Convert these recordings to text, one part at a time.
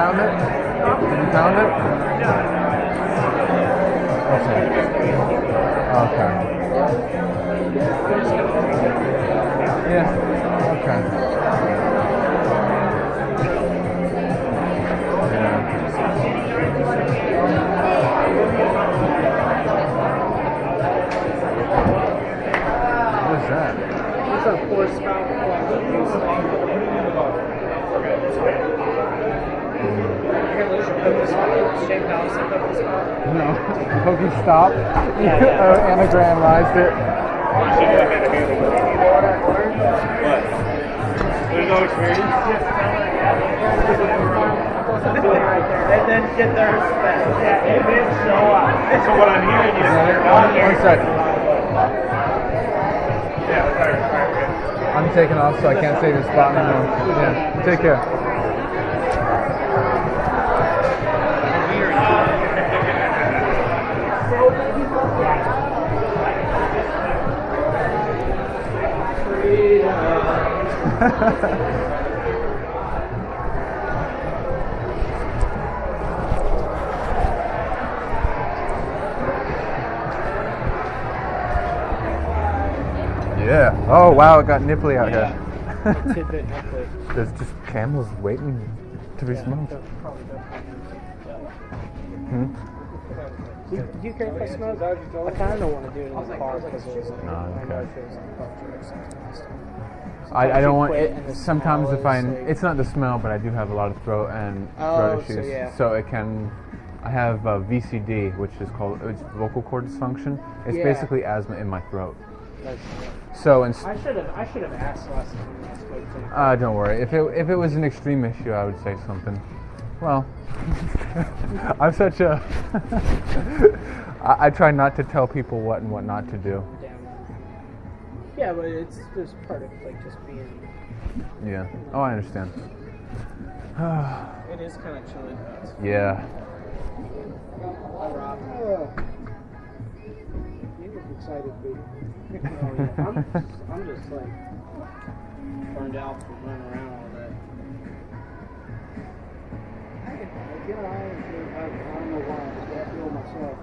pound it? Did you pound it? Okay. Okay. Yeah. Okay. What is that? It's a force spout. Jade Palace and Pokey Stop. No. Pokey Stop? Yeah. Anagramized it. What? There's no experience? And then get their respect. Yeah, it did show up. So what I'm hearing is... One second. Yeah, sorry. I'm taking off, so I can't save your spot anymore. Yeah. Take care. Yeah. Oh wow, it got nipply out here. Tidbit nipply. There's just camels waiting to be smoked. Do you care if I smoke? I kind of don't want to do it in the car because it was like, No, I know okay. it feels like puff or something. I don't want quit it. and the Sometimes smell if I, is, like- it's not the smell, but I do have a lot of throat and Oh, throat so issues. yeah. So it can. I have VCD, which is called vocal cord dysfunction. It's Yeah. basically asthma in my throat. That's- So I should have asked last time I spoke to you. don't worry. If it was an extreme issue, I would say something. Well, I'm such a. I try not to tell people what and what not to do. Yeah, but it's just part of like just being. Yeah. Oh, I understand. It is kind of chilly. Yeah. Rob. You look excited, baby. I'm just like burned out from running around all day. I don't know why. I feel myself.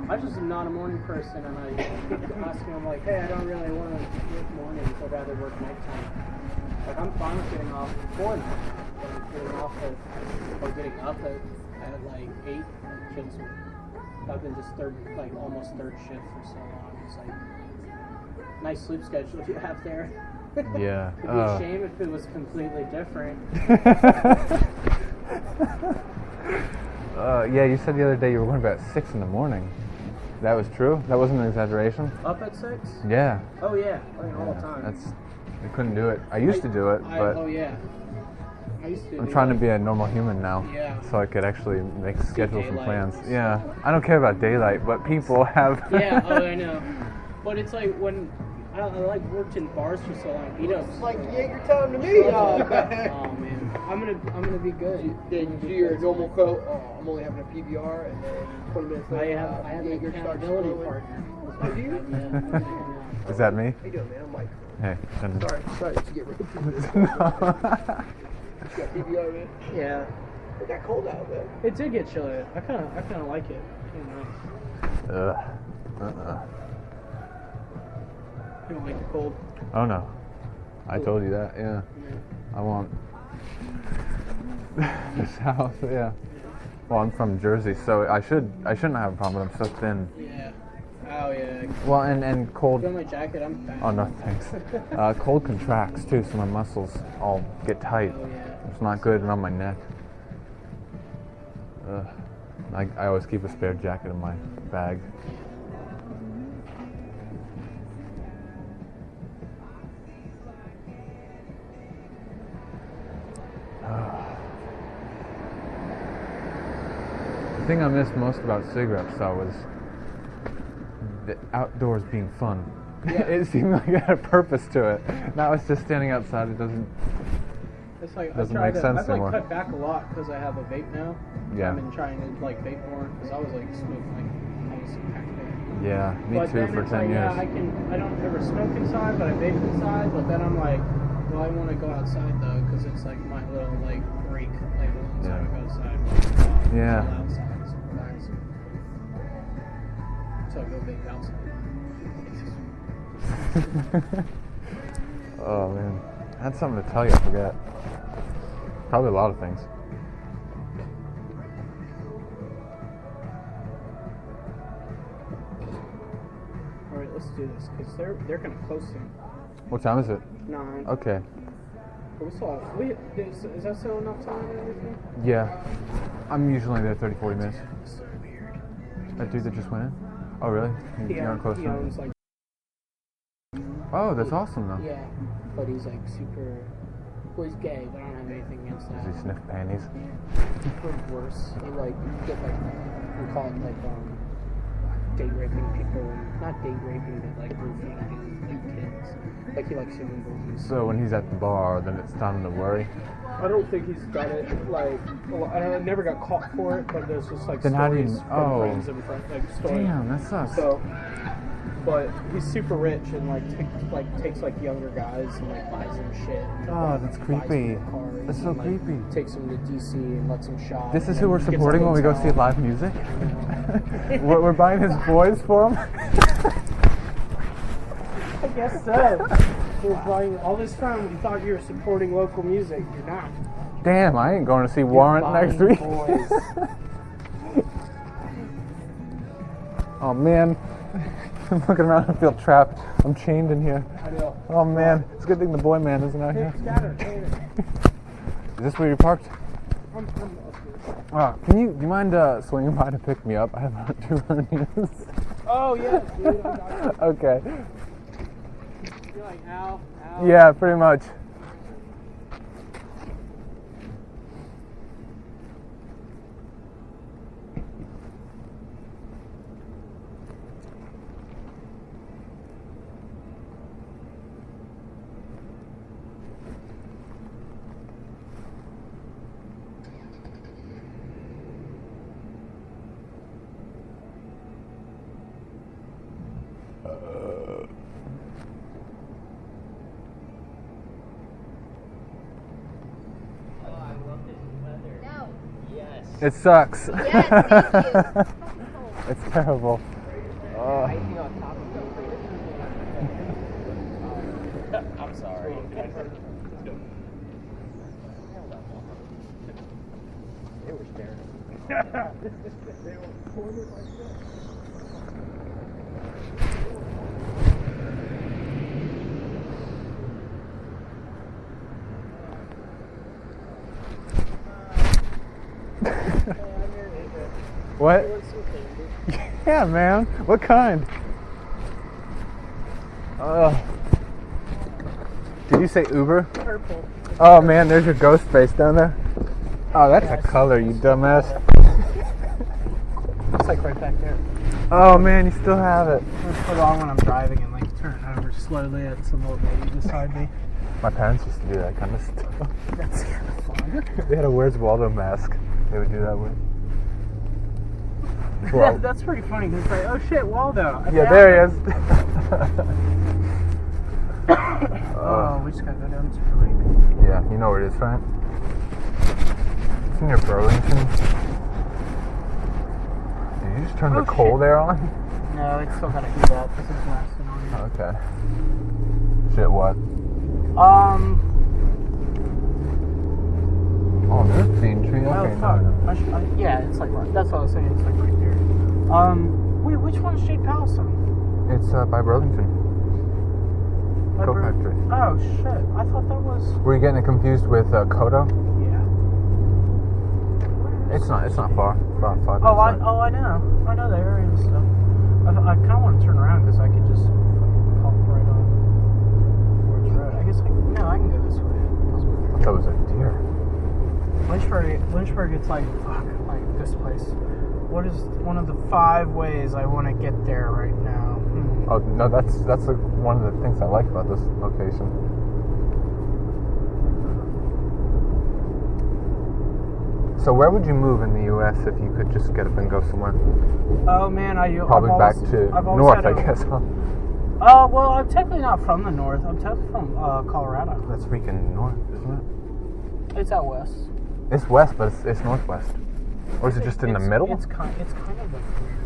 I just am not a morning person, and I keep asking them like, hey, I don't really want to work mornings. I'd rather work nighttime. Like I'm fine with getting off before night, but getting off at or getting up at like 8 kills me. I've been just almost third shift for so long. It's like nice sleep schedule you have there. Yeah. It'd be a shame if it was completely different. Yeah, you said the other day you were going to bed at 6 in the morning. That was true? That wasn't an exaggeration? Up at 6? Yeah. Oh yeah, all the time. I couldn't do it. I used to do it, but oh yeah. I used to. I'm trying to be a normal human now. Yeah. So I could actually make schedules and daylight. plans. Yeah. I don't care about daylight, but people have... Yeah, I know. But it's like when I like worked in bars for so long. It's like Jaeger time to me, dog. Oh man, I'm gonna be good. Then you do your normal quote. I'm only having a PBR, and then 20 minutes I later, have an Jaeger starts accountability flowing. partner. Oh, do you? Yeah. Is that me? How you doing, man? I'm Mike. Hey. Sorry to get rid of you. You got PBR, man? Yeah. It got cold out, man. It did get chilly. I kind of like it. Ugh. You don't like the cold? Oh no. I told you that, yeah. I want this house, yeah. Well, I'm from Jersey, so I shouldn't have a problem, but I'm so thin. Yeah. Oh yeah. Well, and cold. Feel my jacket? I'm fat. Oh no, thanks. Cold contracts too, so my muscles all get tight. Oh yeah. It's not good around my neck. Ugh. I always keep a spare jacket in my bag. The thing I missed most about cigarettes, though, was the outdoors being fun. Yeah. It seemed like it had a purpose to it. Now it's just standing outside. It doesn't. It's like Doesn't make sense I've anymore. cut back a lot because I have a vape now. Yeah. I've been trying to vape more because I was smoking almost a pack a day. Yeah, me But too then for it's 10 years. Yeah, I don't ever smoke inside, but I vape inside. But then I'm like, Well, I want to go outside though, because it's like my little like break. Like once I go outside, Yeah. chill outside, so relax. So I go vape outside. Oh man, I had something to tell you. I forgot. Probably a lot of things. All right, let's do this because they're gonna close soon. What time is it? 9. Okay. But we still have. Is that still enough time and everything? Yeah. I'm usually there 30, 40 minutes. That's so weird. That dude that just went in? Oh really? He You're close he now? owns like. Oh, that's awesome though. Yeah, but he's like super. Well, he's gay, but I don't have anything against that. Does he sniff panties? Or worse, he like get like we call it like date raping people, and not date raping, but like roofing like kids. Like he likes human movies. So when he's at the bar, then it's time to worry. I don't think he's done it. Like, well, I never got caught for it, but there's just like Then how do you- stories from oh. friends and friends, like stories. Damn, that sucks. So, but he's super rich and takes like younger guys and like buys them shit. Oh, that's Buys creepy. them cars That's so and, like, creepy. Takes them to DC and lets them shop. This is and who we're gets a supporting when we go see hotel. live music? We're buying his boys for him? I guess so. We're buying all this time. You thought you were supporting local music. You're not. Damn, I ain't going to see Warrant next buying week. boys. Oh man. I'm looking around and feel trapped. I'm chained in here. I know. Oh man. It's a good thing the boy man isn't out here. Scatter. Is this where you're parked? I'm up here. Do you mind swinging by to pick me up? I have 2 hernias. Oh yeah, dude. I got you. Okay. You're like, ow. Yeah, pretty much. No. It sucks. Yes, thank you. It's terrible. I'm sorry. They were staring. What? Yeah, man. What kind? Did you say Uber? Purple. Oh man, there's your ghost face down there. Oh, that's a color, you dumbass. It's like right back there. Oh man, you still have it. I put it on when I'm driving and like turn over slowly at some old lady beside me. My parents used to do that kind of stuff. That's kind of fun. They had a Where's Waldo mask they would do that with. Well, That's pretty funny because like, oh shit, Waldo. yeah, there he is. Oh, we just gotta go down to the lake. Yeah, you know where it is, right? It's near Burlington. Did you just turn the coal shit. there on? No, it's still gotta heat up. This is blasting on Okay. Shit, what? you. Oh, there's a bean tree. Oh Okay, fuck. no. Yeah, it's like right. That's what I was saying. It's like right there. Wait, which one's Jade Palace on? It's by Burlington. Like Coke where- factory. Oh shit! I thought that was. Were you getting it confused with Kodo? Yeah. It's not far. About 5 minutes. Oh, away. I know. I know the area and stuff. I kind of want to turn around because I could just fucking pop right on Forge Road. I guess I can go this way. I thought it was a deer. Lynchburg, it's like this place. What is one of the 5 ways I want to get there right now? Oh no, that's one of the things I like about this location. So where would you move in the U.S. if you could just get up and go somewhere? Oh man, Probably back to I've always north, had I guess. Huh? Well, I'm technically not from the north. I'm technically from Colorado. That's freaking north, isn't it? It's out west. It's west, but it's northwest. Or is it just in the middle? It's kind of like weird.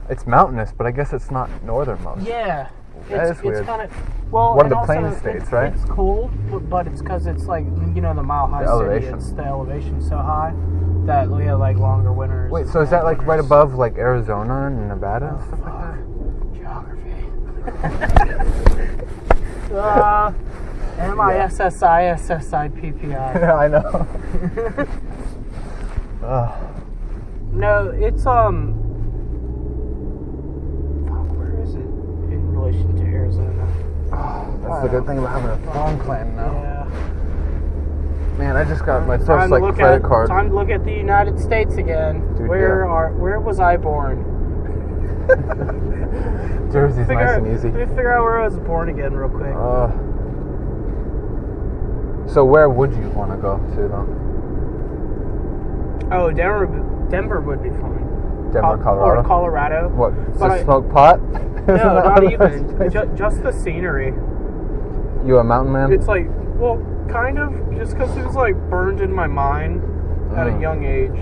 It's mountainous, but I guess it's not northernmost. Yeah. That is weird. It's kind of one of the plain states, right? It's cool, but it's because it's like the mile high city. It's the elevation's so high that we have like longer winters. Wait, so is that like right above like Arizona and Nevada and stuff like that? Geography. MISSISSIPPI. Yeah, I know. No, it's where is it in relation to Arizona? That's the good thing about having a farm plan now. Yeah. Man, I just got my first like credit card. Time to look at the United States again. Dude, where was I born? Jersey's nice and easy. Let me figure out where I was born again real quick. So where would you want to go to though? Oh, Denver would be fun. Denver, Colorado. Or Colorado. What? But So smoke pot? No, not even. Just the scenery. You a mountain man? It's like, well, kind of, just because it was like burned in my mind at a young age.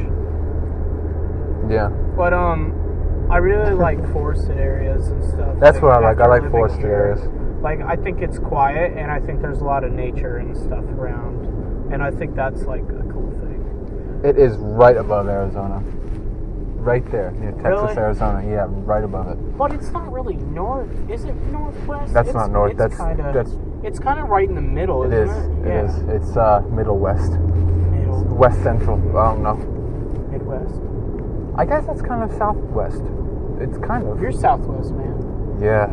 Yeah. But I really like forested areas and stuff. That's what I like. I like living forested here. areas. Like, I think it's quiet, and I think there's a lot of nature and stuff around, and I think that's like a cool thing. It is right above Arizona. Right there, near Texas, Really? Arizona. Yeah, right above it. But it's not really north. Is it northwest? That's not north. It's kind of right in the middle, it isn't is. it? It is. It's middle west. Middle. West central. I don't know. Midwest. I guess that's kind of southwest. It's kind of. You're southwest, man. Yeah.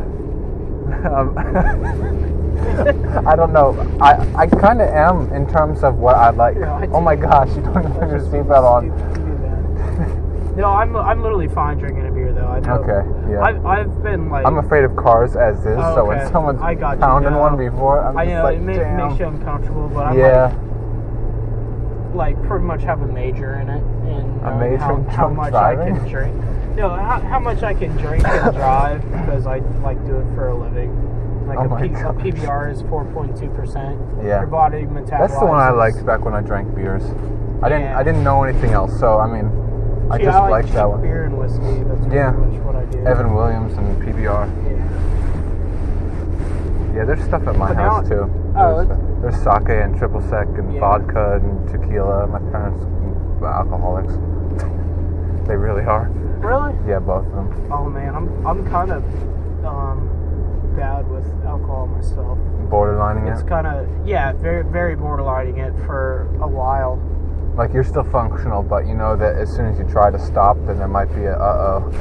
I don't know. I kind of am in terms of what I like. Yeah, Oh my gosh, you don't have your seatbelt on. No, I'm literally fine drinking a beer though. I know. Okay, yeah. I've been like. I'm afraid of cars as is, so when someone's pounding one before, I'm just like, it damn. makes you uncomfortable, but I'm like pretty much have a major in it, and a major how in drunk much driving? I can drink. No, how much I can drink and drive because I like do it for a living. Like a PBR is 4.2%. Yeah. Your body metabolizes. That's the one I liked back when I drank beers. I didn't know anything else, so I mean, I just liked that one. Beer and whiskey. That's pretty much what I do. Evan Williams and PBR. Yeah, there's stuff at my house too. There's sake and triple sec and vodka and tequila. My parents are alcoholics. They really are. Really? Yeah, both of them. Oh man, I'm kind of bad with alcohol myself. Borderlining it? It's kind of very very borderlining it for a while. Like you're still functional, but you know that as soon as you try to stop, then there might be a I want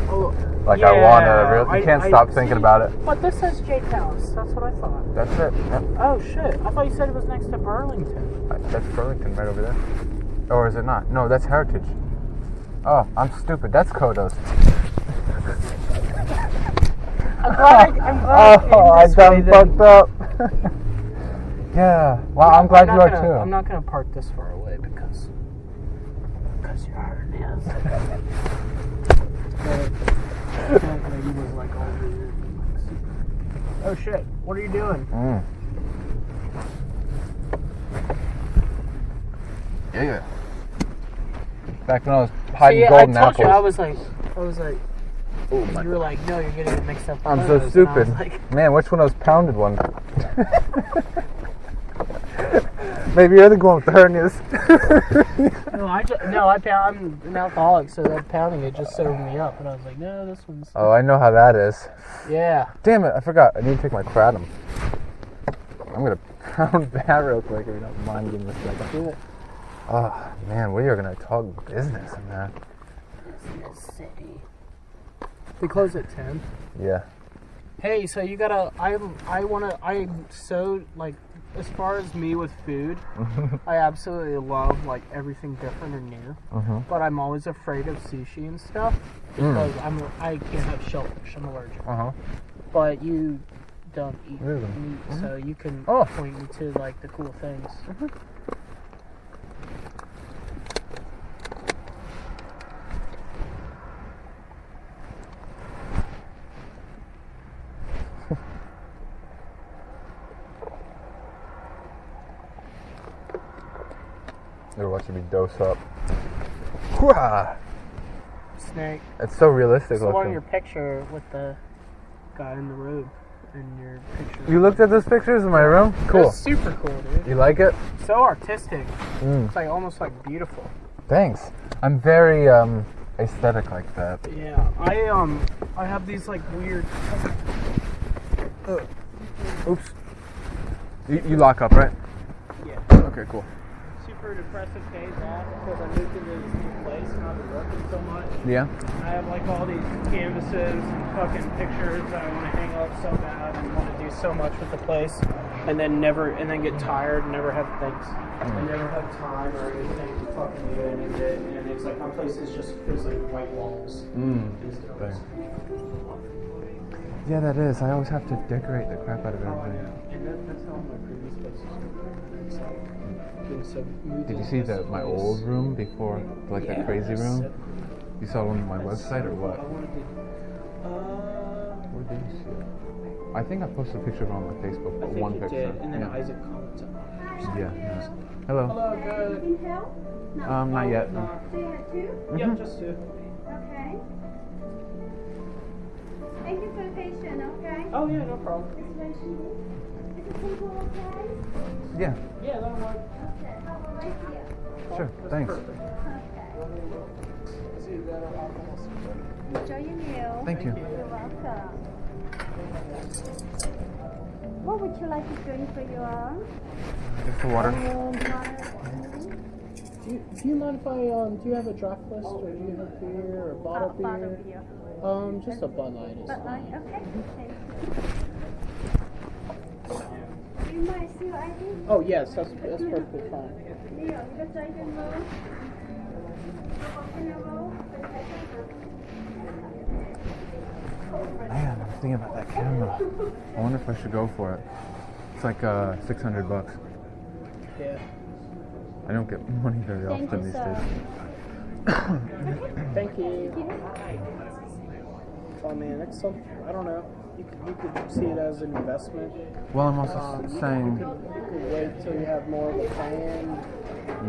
to. You can't stop thinking about it. But this says Jade Palace. That's what I thought. That's it. Yep. Oh shit! I thought you said it was next to Burlington. That's Burlington right over there. Or is it not? No, that's Heritage. Oh, I'm stupid. That's Kodos. I'm glad I done fucked up. Yeah. Well, I'm glad you are too. I'm not gonna park this far away because you're hurting us. Oh shit! What are you doing? Yeah. Back when I was hiding golden apples. I was like, oh my. You were like, no, you're getting it mixed up. I'm so stupid. Man, which one of those pounded ones? Maybe you're the one with the hernias. I'm an alcoholic, so that pounding it just sobered me up, and I was like, no, this one's. Oh, I know how that is. Yeah. Damn it! I forgot. I need to take my kratom. I'm gonna pound that real quick if you don't mind giving me a second. Do it. Oh man, we are gonna talk business in that. Business City. We close at 10. Yeah. Hey, so you gotta. I'm so like. As far as me with food, I absolutely love like everything different and new. But I'm always afraid of sushi and stuff because I can't have shellfish. I'm allergic. But you don't eat meat, so you can point me to like the cool things. They're watching me dose up. Hooah! Snake. It's so realistic So on looking. your picture with the guy in the robe in your picture. You looked at those pictures in my room? Cool. It's super cool, dude. You like it? So artistic. Mm. It's like almost like beautiful. Thanks. I'm very aesthetic like that. Yeah. I have these like weird. Oops. You lock up, right? Yeah. Okay, cool. Super depressive days off because I moved into this new place and I've been working so much. Yeah. I have like all these canvases and fucking pictures that I want to hang up so bad and want to do so much with the place, and then get tired and never have things. I never have time or anything to fucking do any of it, and it's like my place is just feels like white walls. Yeah, that is. I always have to decorate the crap out of everything. And that's how my previous place was. It's like being so Did you see my old room before, like that crazy room? You saw it on my website or what? Where did you see it? I think I posted a picture of it on my Facebook, but one picture. And then Isaac commented on it. Yeah. Hello. Hello, good. Need help? Not yet. No. So you had two? Yeah, just two. Okay. Thank you for the patient, okay? Oh yeah, no problem. This way she is. Is it simple okay? Yeah. Yeah, that'll work. Okay, how will I see you? Sure. Thanks. Okay. See you better. Enjoy your meal. Thank you. You're welcome. What would you like to drink for your Just the water. Do you mind if I do you have a draft list or do you have beer or bottled beer? bottle beer? Just a Bud Light is Bud Light, fine. okay. Thank you. Do you mind see your ID? Oh yes, that's perfectly fine. Leo, you got drive in row? In a row? Man, I'm thinking about that camera. I wonder if I should go for it. It's like $600. Yeah. I don't get money very Thank often you, these sir. days. Thank you. Oh man, it's something, I don't know. You could see it as an investment. Well, I'm also saying, You could wait till you have more of a plan.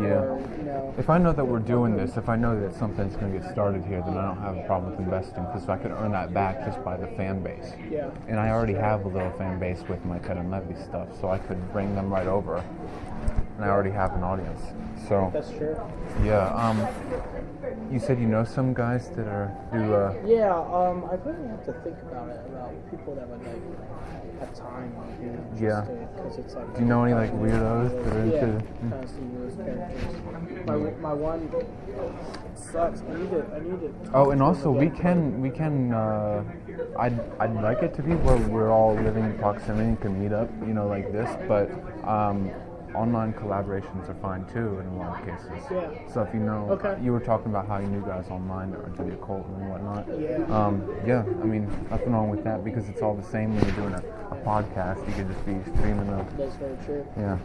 yeah. Or, you know. If I know that we're doing this, if I know that something's going to get started here, then I don't have a problem with investing because I can earn that back just by the fan base. Yeah. And I already have a little fan base with my Ted and Levy stuff, so I could bring them right over. And I already have an audience. So, That's true. yeah. You said you know some guys that Yeah, I really have to think about it, about people that would like have time, you know, just Yeah. because it's like. do you know any like weirdos that are Yeah, into? kind of see you as characters. My one sucks. I need it. Oh, and also we can. I'd like it to be where we're all living in proximity and can meet up, you know, like this. But online collaborations are fine too in a lot of cases. Yeah. So if you know, Okay. you were talking about how you knew guys online that are into the occult and whatnot. Yeah. Yeah. I mean, nothing wrong with that because it's all the same when you're doing a podcast. You can just be streaming them. That's very true. Yeah.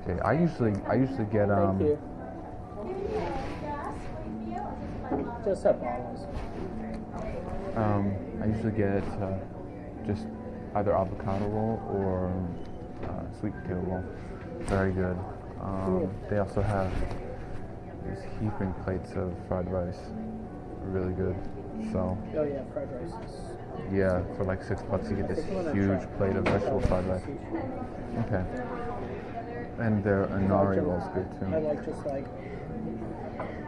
Okay. I usually get Thank you. Just have bottles. I usually get just either avocado roll or sweet potato roll. Very good. They also have these heaping plates of fried rice. Really good. So Oh yeah, fried rice is. yeah, for like $6 you get this huge plate of vegetable fried rice. Okay. And their anari roll's good I too. like just like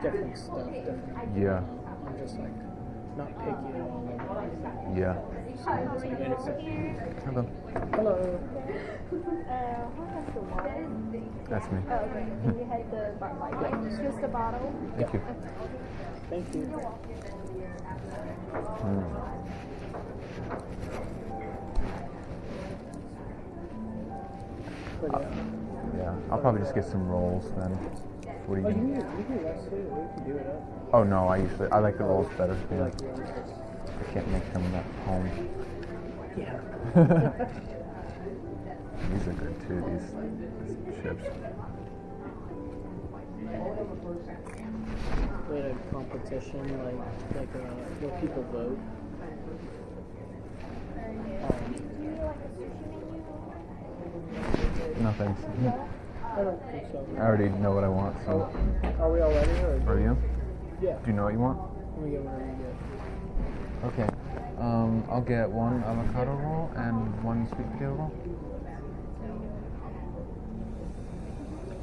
different stuff. Different. Yeah. I'm just like not picky at all. Yeah. Hello. Hello. What has the water? That's me. Oh, okay. And you had the Bud Light, right? Just the bottle? Thank you. Thank you. But Yeah. I'll probably just get some rolls then. What do oh, you you think? can rest it. We can do it up. Oh no, I like the rolls better. You Yeah. like your own place. I can't make them at home. Yeah. These are good too, these chips. We had a competition, where people vote. No thanks. I don't think so. I already know what I want, so. Are we all ready? Or Are you? yeah. Do you know what you want? Let me get whatever you get. Okay. I'll get one avocado roll and one sweet potato roll.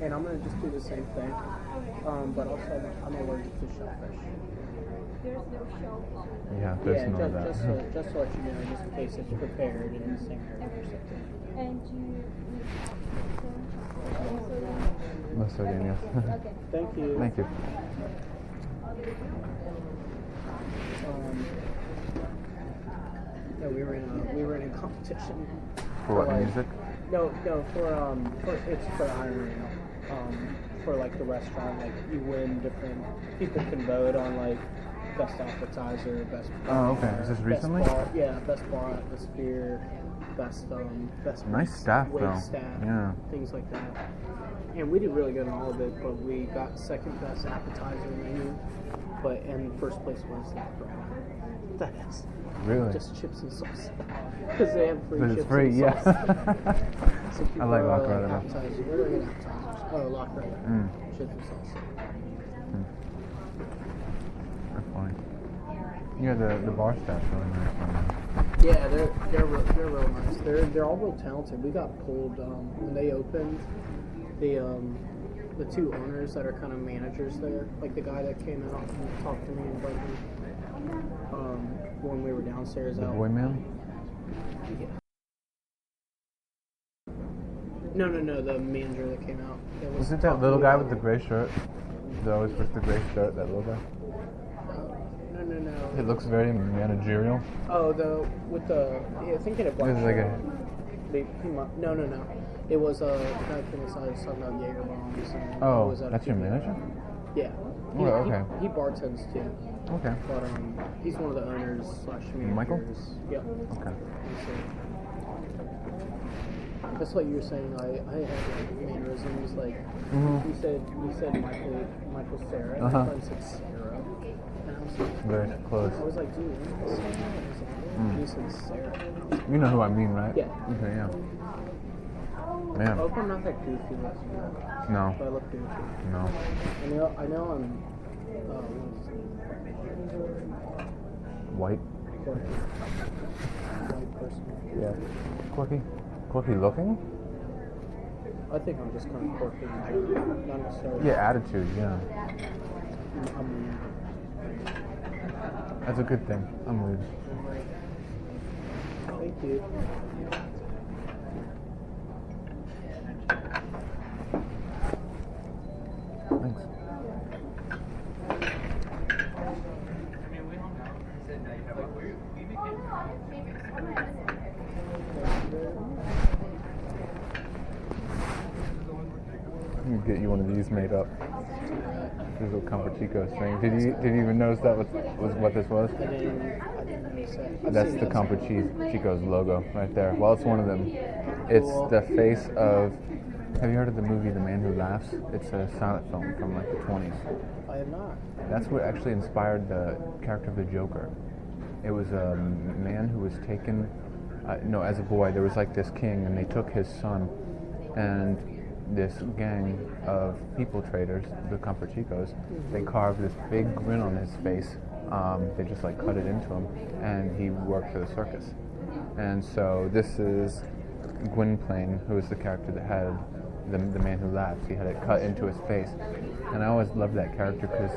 And I'm gonna just do the same thing. But also I'm allergic to shellfish. There's no shellfish. Yeah, there's Yeah, none of that. just to let you know, just in case it's prepared in the same area or something. And you No sodium, yes. okay. Thank you. Thank you. Yeah, we were in a competition. For what, like- music? No, for it's for hiring. For like the restaurant, like you win different. People can vote on like best appetizer, best. Oh, okay. Is this best recently? Bar, yeah, best bar atmosphere, best. Nice staff, wait though. staff, Yeah. things like that. And we did really good in all of it, but we got second best appetizer menu. And first place was that bread. That is Really? just chips and sauce. Because they have free But chips it's free, and yeah. sauce. So people I like are Lock Rider. appetizers. Where do I get appetizers? Oh, Lock Rider. Chips and sauce. That's funny. Yeah, the bar staff's really nice. Yeah, they're real nice. They're all real talented. We got pulled when they opened. The two owners that are kind of managers there, like the guy that came out and talked to me and invited me when we were downstairs The out. boy man? Yeah. No, the manager that came out. That was Was it that talking little guy about- with the gray shirt? That always wears the gray shirt, that little guy? No. It looks very managerial. Oh, I think he had a black It's like shirt. a... No. It was a guy came inside was talking about Jaeger bombs. And it Oh, was at a that's your PBR. manager? Yeah. Oh, okay. He bartends too, Okay. but he's one of the owners slash managers. Michael? Yep. Okay. And so, that's what you were saying. I had like mannerisms like you said Michael Sarah. And Uh-huh. my friend said Sarah. And I was like, Very close. I was like, dude, what is Sarah? I was like, he said Sarah. You know who I mean, right? Yeah. Okay, yeah. Man, I hope I'm not that goofy looking. no, But I look goofy. no. I know I'm White? white person. Yeah. Quirky looking? I think I'm just kind of quirky in general, not necessarily. Yeah, attitude, yeah. I'm That's a good thing. I'm weird. Thank you. Thanks. I'm gonna get you one of these made up. This little Campochico thing. Did you even notice that was what this was? I didn't notice that. That's the Campochico's logo right there. Well, it's one of them. It's the face of. Have you heard of the movie The Man Who Laughs? It's a silent film from like the 20s. I have not. That's what actually inspired the character of the Joker. It was a man who was taken. As a boy, there was like this king, and they took his son, and this gang of people traders, the Campochicos, they carved this big grin on his face. They just like cut it into him, and he worked for the circus. And so this is Gwynplaine, who is the character that had the Man Who Laughs. He had it cut into his face, and I always loved that character because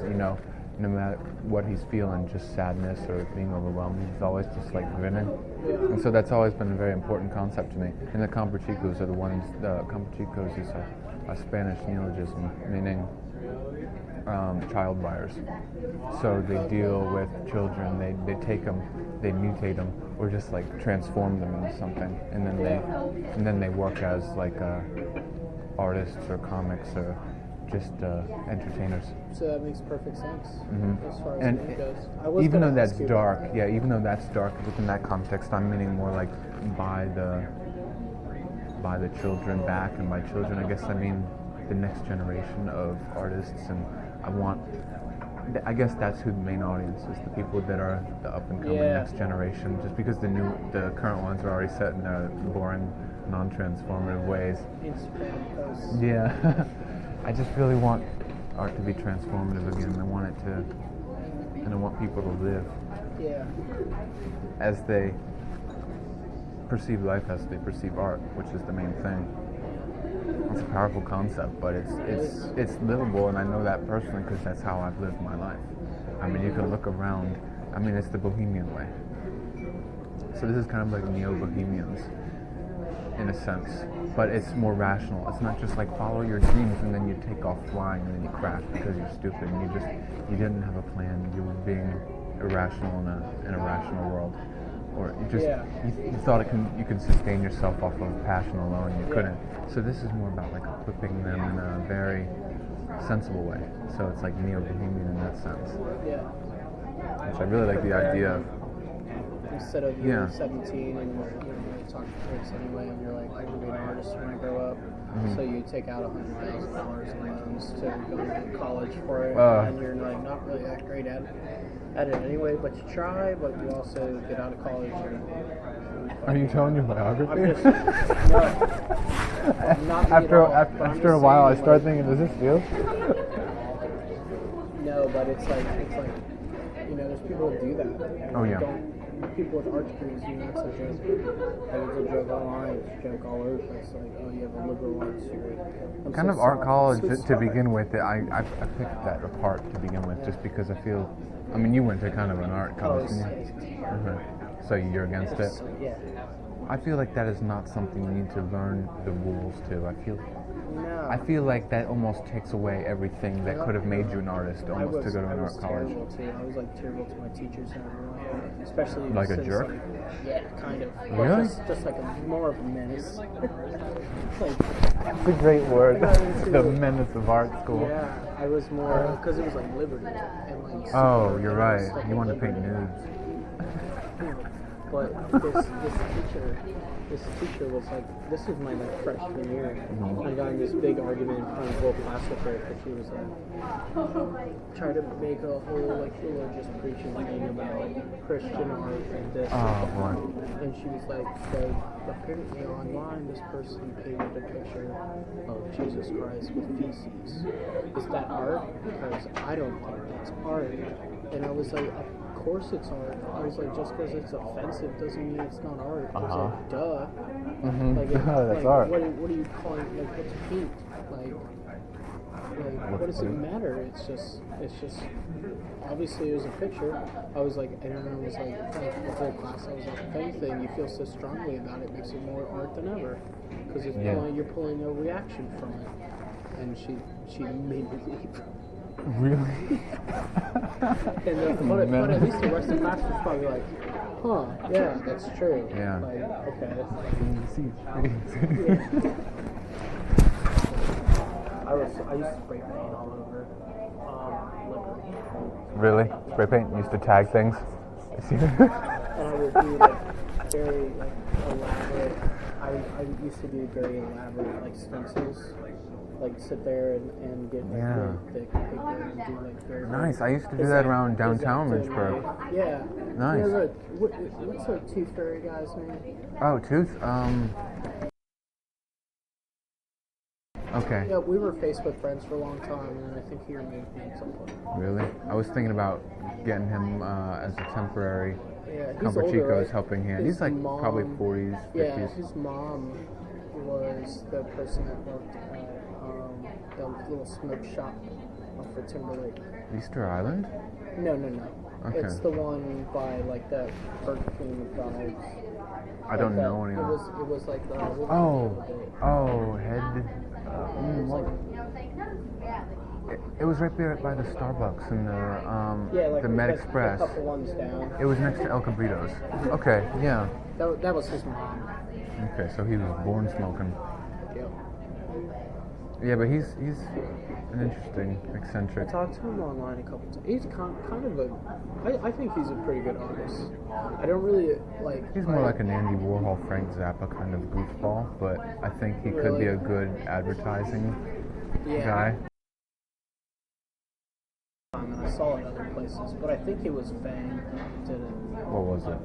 no matter what he's feeling, just sadness or being overwhelmed, he's always just like grinning. And so that's always been a very important concept to me. And the Campochicos are the ones. The Campochicos is a Spanish neologism meaning child buyers. So they deal with children. They take them, they mutate them, or just like transform them into something, and then they work as like artists or comics or just entertainers. So that makes perfect sense as far as And it goes. I was even gonna though that's ask you dark, about that. yeah, even though that's dark within that context, I'm meaning more like by the children back, and by children I guess I mean the next generation of artists, and I guess that's who the main audience is, the people that are the up and coming Yeah. next generation, just because the current ones are already set in their boring non-transformative ways. Instagram posts. Yeah. I just really want art to be transformative again. I want it to, and I want people to live Yeah. as they perceive life, as they perceive art, which is the main thing. It's a powerful concept, but it's livable, and I know that personally because that's how I've lived my life. I mean, you can look around. I mean, it's the bohemian way. So this is kind of like neo-bohemians, in a sense, but it's more rational. It's not just like follow your dreams and then you take off flying and then you crash because you're stupid and you didn't have a plan. You were being irrational in a rational world, or you just you thought you could sustain yourself off of passion alone. You couldn't. So this is more about like equipping them in a very sensible way. So it's like neo-bohemian in that sense. Yeah. Which I really like the idea of. Instead of you're 17 and you're really talking to kids anyway, and you're like, I can be an artist when I grow up. Mm-hmm. So you take out $100,000 in loans to go to college for it, and you're like not really that great at it anyway. But you try, but you also get out of college. Are you telling your biography? I'm just, no, not after a while, I start thinking, does this feel? No, but it's like there's people that do that. Oh yeah. People with art degrees, that's a joke. Like, it's a joke online, it's a joke all over the place. Like, oh, you have a liberal arts degree. Kind of art college to begin with. I picked that apart to begin with, just because I feel. I mean, you went to kind of an art college, didn't you? Mm-hmm. So you're against it. Yeah. I feel like that is not something you need to learn the rules to. No. I feel like that almost takes away everything that could have made you an artist, almost to go to an art college. I was like terrible to my teachers and everyone, especially like a since, jerk. Like, yeah, kind of. Really? Just like more of a menace. Like, that's a great word. The menace of art school. Yeah, I was more because it was like liberty and like. Oh, you're right. You want to paint nudes. But this teacher was like, this was my like freshman year. I got in this big argument in front of the whole class with her because she was like, trying to make a whole like religious preaching thing about Christian art and this. Oh boy. And she was like, so apparently online this person painted a picture of Jesus Christ with feces. Is that art? Because I don't think that's art. And I was like, of course it's art. I was like, just because it's offensive doesn't mean it's not art. I was like, duh. Mm-hmm. Like, that's art. What are you calling? Like, what's paint? Like what does it matter? It's just. Obviously, it was a picture. I was like, and everyone was like the whole class. I was like, if anything, you feel so strongly about it, makes it more art than ever, because you're pulling a reaction from it. And she made me leave. Really? And but at least the rest of the class was probably like, huh, yeah, that's true. Yeah. Like, okay. I used to spray paint all over Liberty. Really? Spray paint? You used to tag things? And I would do like very like elaborate. I used to do very elaborate like stencils. Like sit there and get like really thick paper and do like very nice. I used to do that around downtown Lynchburg. Yeah. Nice. Yeah, what's the Tooth Fairy guy's name? Oh, Tooth. Okay. Yeah, we were Facebook friends for a long time, and I think he removed me at some point. Really? I was thinking about getting him as a temporary Comfort Chico's helping hand. He's like mom, probably 40s, 50s. Yeah, his mom was the person that worked at the little smoke shop for Timberlake. Easter Island? No. Okay. It's the one by like that Burger King McDonald's. I don't know any of them. It was like the It was right there by the Starbucks and the Med Express. A couple ones down. It was next to El Cabritos. Okay, yeah. That was his mom. Okay, so he was born smoking. Yep. Yeah, but he's an interesting, eccentric. I talked to him online a couple times. He's kind of I think he's a pretty good artist. I don't really like. He's more like an Andy Warhol, Frank Zappa kind of goofball, but I think he could be a good advertising guy. I saw it other places, but I think it was Fang did it. What was it?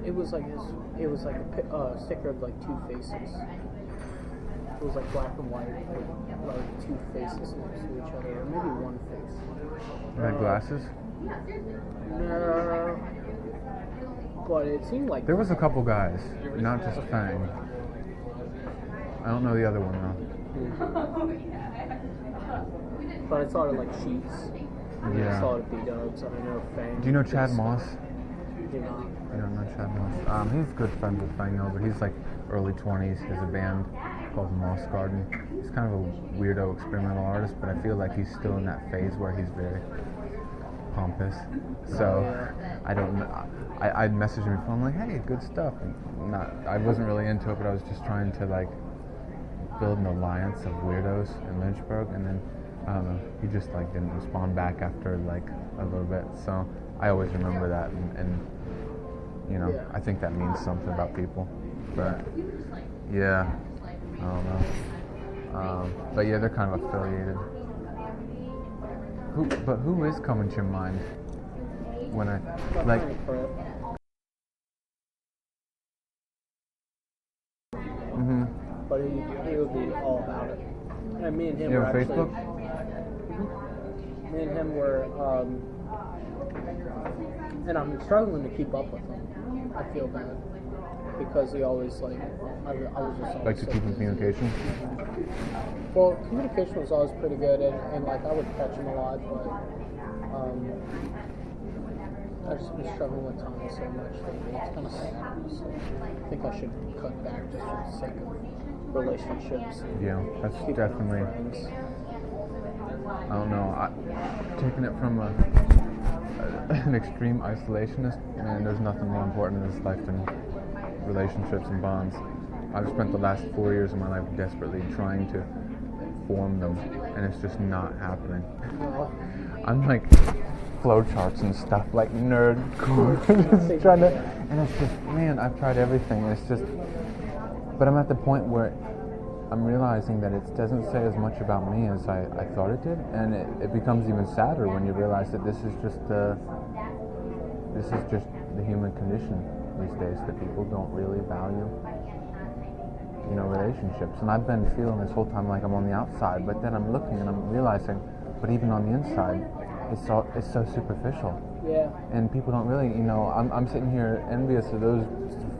It was like his. It was like a sticker of like two faces. It was like black and white, with like two faces next to each other, or maybe one face. Red glasses. No, but it seemed like There was a couple guys, not just Fang. I don't know the other one though. But I thought of like Sheets. Yeah. I saw it at B-Dubs. I don't know if Fang. Do you know Chad Moss? Do not. I don't know Chad Moss. He's good friends with Fang though, but he's like early 20s. He has a band called Moss Garden. He's kind of a weirdo experimental artist, but I feel like he's still in that phase where he's very pompous. So I don't know. I'd message him before. I'm like, hey, good stuff. And I wasn't really into it, but I was just trying to like build an alliance of weirdos in Lynchburg, and then I don't know. He just like didn't respond back after like a little bit. So I always remember that, and you know, I think that means something about people. But yeah, I don't know. But yeah, they're kind of affiliated. Who is coming to your mind when I like? Mhm. But he would be all about it. And me and him You were have actually. Facebook? Me and him were, and I'm struggling to keep up with him. I feel bad because he always like I was just always Like to keep in communication? Well, communication was always pretty good, and like I would catch him a lot, but I just been struggling with time so much lately. It's kind of sad. So I think I should cut back just for the sake of relationships. Yeah, that's Keep definitely. friends. I don't know. Taking it from an extreme isolationist, man, there's nothing more important in this life than relationships and bonds. I've spent the last 4 years of my life desperately trying to form them, and it's just not happening. I'm like flowcharts and stuff, like nerdcore, just trying to, and it's just, man, I've tried everything. It's just, but I'm at the point where I'm realizing that it doesn't say as much about me as I thought it did, and it becomes even sadder when you realize that this is just the human condition these days, that people don't really value, you know, relationships. And I've been feeling this whole time like I'm on the outside, but then I'm looking and I'm realizing, but even on the inside, it's so superficial. Yeah. And people don't really, you know, I'm sitting here envious of those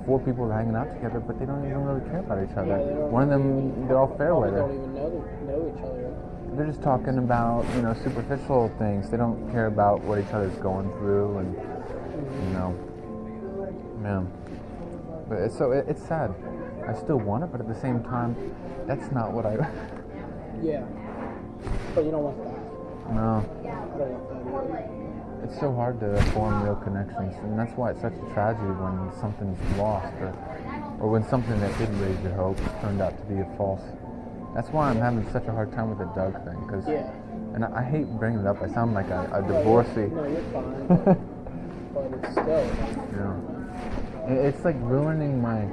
4 people that are hanging out together, but they don't even really care about each other. Yeah, One of them, they're all fair They weather. don't even know each other. They're just talking about, you know, superficial things. They don't care about what each other's going through, and you know, man. But it's sad. I still want it, but at the same time, that's not what I. Yeah. But you don't want that. No. I don't want that either. It's so hard to form real connections, and that's why it's such a tragedy when something's lost, or when something that did raise your hopes turned out to be a false. That's why I'm having such a hard time with the Doug thing, because, and I hate bringing it up. I sound like a divorcee. No, you're fine. But it's still. Yeah. It's like ruining my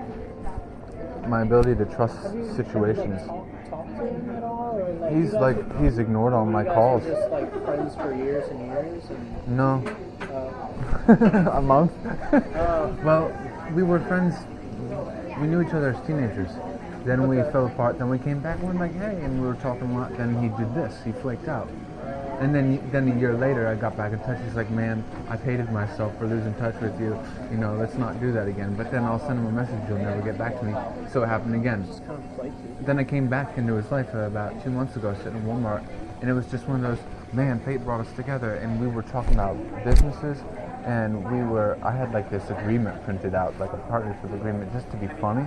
ability to trust situations. Talk to him at all? Or He's ignored all my calls. You guys were just like friends for years and years? And, No. A month? Well, we were friends. We knew each other as teenagers. Then we fell apart. Then we came back and we're like, hey, and we were talking a lot. Then he did this. He flaked out. And then a year later, I got back in touch. He's like, man, I've hated myself for losing touch with you. You know, let's not do that again. But then I'll send him a message. He'll never get back to me. So it happened again. It's kind of flaky. Then I came back into his life about 2 months ago, sitting in Walmart, and it was just one of those, man, fate brought us together, and we were talking about businesses, and I had like this agreement printed out, like a partnership agreement, just to be funny.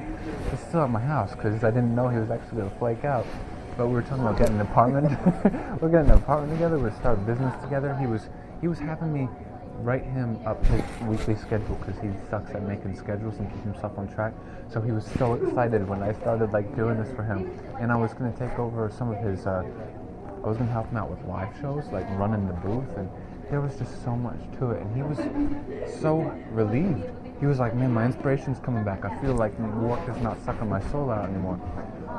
It's still at my house, because I didn't know he was actually going to flake out. But we were talking about getting an apartment. We're getting an apartment together, we're starting a business together. He was having me write him up his weekly schedule, because he sucks at making schedules and keep himself on track. So he was so excited when I started like doing this for him, and I was going to take over some of his. I was going to help him out with live shows, like running the booth, and there was just so much to it. And he was so relieved. He was like, "Man, my inspiration's coming back. I feel like work is not sucking my soul out anymore."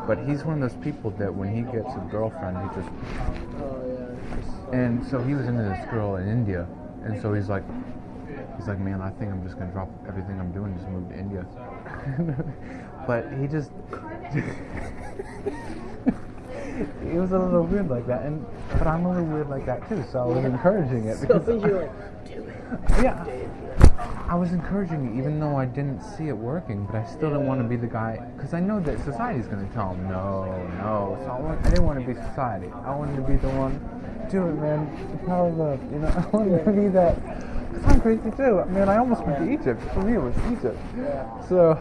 But he's one of those people that when he gets a girlfriend, he just. Oh yeah. And so he was into this girl in India, and so he's like, He's like, man, I think I'm just gonna drop everything I'm doing, just move to India. But he just, he was a little weird like that, but I'm a little weird like that too. So I was encouraging it So because you're like, do it. yeah, I was encouraging it even though I didn't see it working, but I still didn't want to be the guy because I know that society's gonna tell him no. So I didn't want to be society. I wanted to be the one. Do it, man. The power of love. You know, I wanted to be that. Cause I'm crazy too. Man, I almost went to Egypt. For me, it was Egypt. So.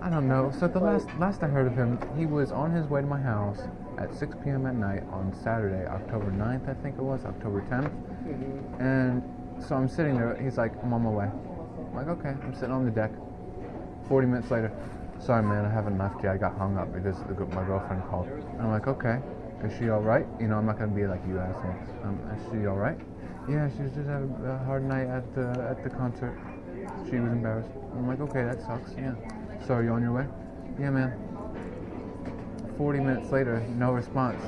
I don't know. So the last I heard of him, he was on his way to my house at 6 p.m. at night on Saturday, October 9th, I think it was, October 10th. Mm-hmm. And so I'm sitting there. He's like, I'm on my way. I'm like, okay. I'm sitting on the deck. 40 minutes later, sorry man, I haven't left yet. I got hung up because my girlfriend called. And I'm like, okay. Is she all right? You know, I'm not gonna be like you asshole. Is she all right? Yeah, she was just having a hard night at the concert. She was embarrassed. I'm like, okay, that sucks. Yeah. So are you on your way? Yeah, man. 40 minutes later, no response.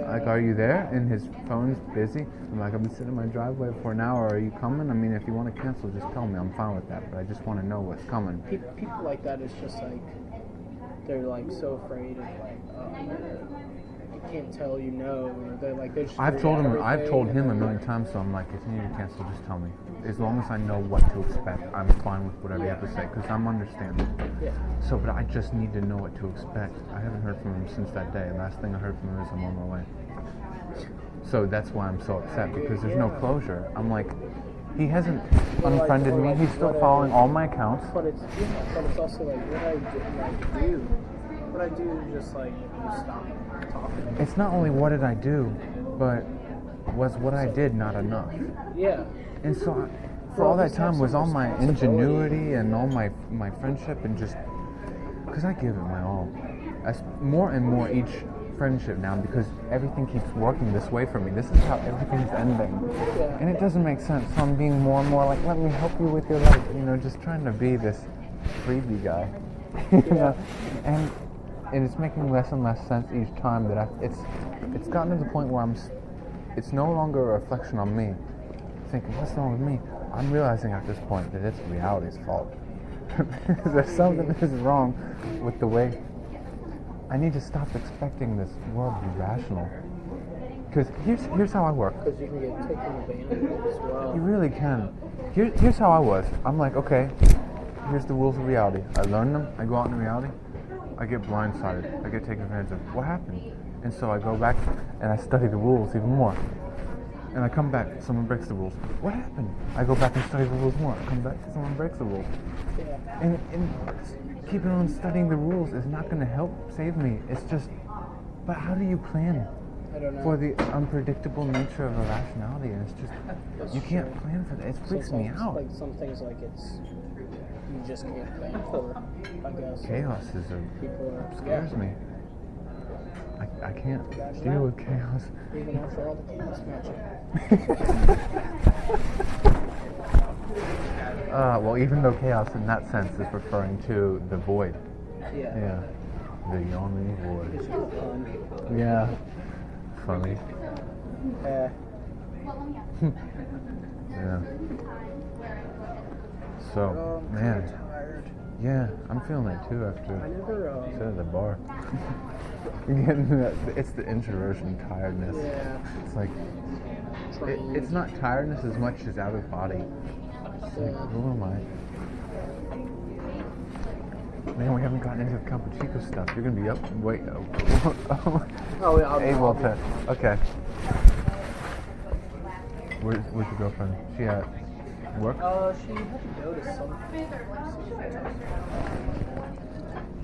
Like, are you there? And his phone's busy. I'm like, I've been sitting in my driveway for an hour. Are you coming? I mean, if you want to cancel, just tell me. I'm fine with that. But I just want to know what's coming. People like that is just like, they're like so afraid of like, I can't tell you no, or they're like, they're just I've told him a and million times. So I'm like, if you need to cancel, just tell me. As long as I know what to expect, I'm fine with whatever you have to say because I'm understanding. Yeah. So, but I just need to know what to expect. I haven't heard from him since that day. Last thing I heard from him is I'm on my way. So that's why I'm so upset because there's no closure. I'm like, he hasn't unfriended me. He's still following all my accounts. But it's also like, what I do, what I do is just like, you stop talking. It's not only what did I do, but was what I did not enough. Yeah. And so, for all that time, was all my ingenuity and all my friendship and just, because I give it my all. As more and more each friendship now because everything keeps working this way for me. This is how everything's ending. Yeah. And it doesn't make sense. So I'm being more and more like, let me help you with your life. You know, just trying to be this freebie guy. You know? And it's making less and less sense each time that it's gotten to the point where it's no longer a reflection on me. Thinking, what's wrong with me? I'm realizing at this point that it's reality's fault. There's something that is wrong with the way I need to stop expecting this world to be rational. Because here's how I work. Because you can get taken advantage of as well. You really can. Here's how I was. I'm like, okay, here's the rules of reality. I learn them. I go out in reality. I get blindsided. I get taken advantage of. What happened? And so I go back and I study the rules even more. And I come back, someone breaks the rules. What happened? I go back and study the rules more. I come back, someone breaks the rules. Yeah. And keeping on studying the rules is not going to help save me. It's just, but how do you plan I don't know. for the unpredictable nature of irrationality? And it's just, you can't plan for that. It freaks me out. Like some things like you just can't plan for, I guess. Chaos scares me. I can't deal with chaos. Even after all the chaos magic. Well, even though chaos in that sense is referring to the void. Yeah. Yeah. The yawning void. It's just fun. Yeah. Funny. Yeah. Yeah. So, man. Yeah, I'm feeling that too after I never. sit at the bar. Getting that, it's the introversion tiredness. Yeah. It's like it's not tiredness as much as out of body. It's like, who am I? Man, we haven't gotten into the Campo Chico stuff. You're gonna be up. Wait. Oh yeah. Able to. Okay. Where's your girlfriend? She at work? She had to go to something.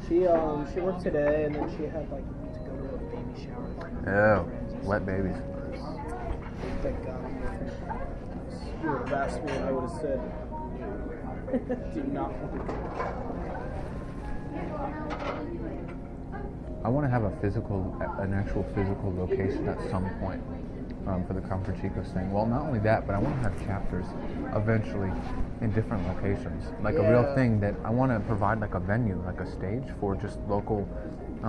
She worked today and then she had like to go to a baby shower. Oh, wet babies. Thank God. You would have asked me and I would have said, do not want to go. I want to have an actual physical location at some point for the Campo Chicos thing. Well, not only that, but I want to have chapters eventually in different locations. Like a real thing that I want to provide like a venue, like a stage for just local See,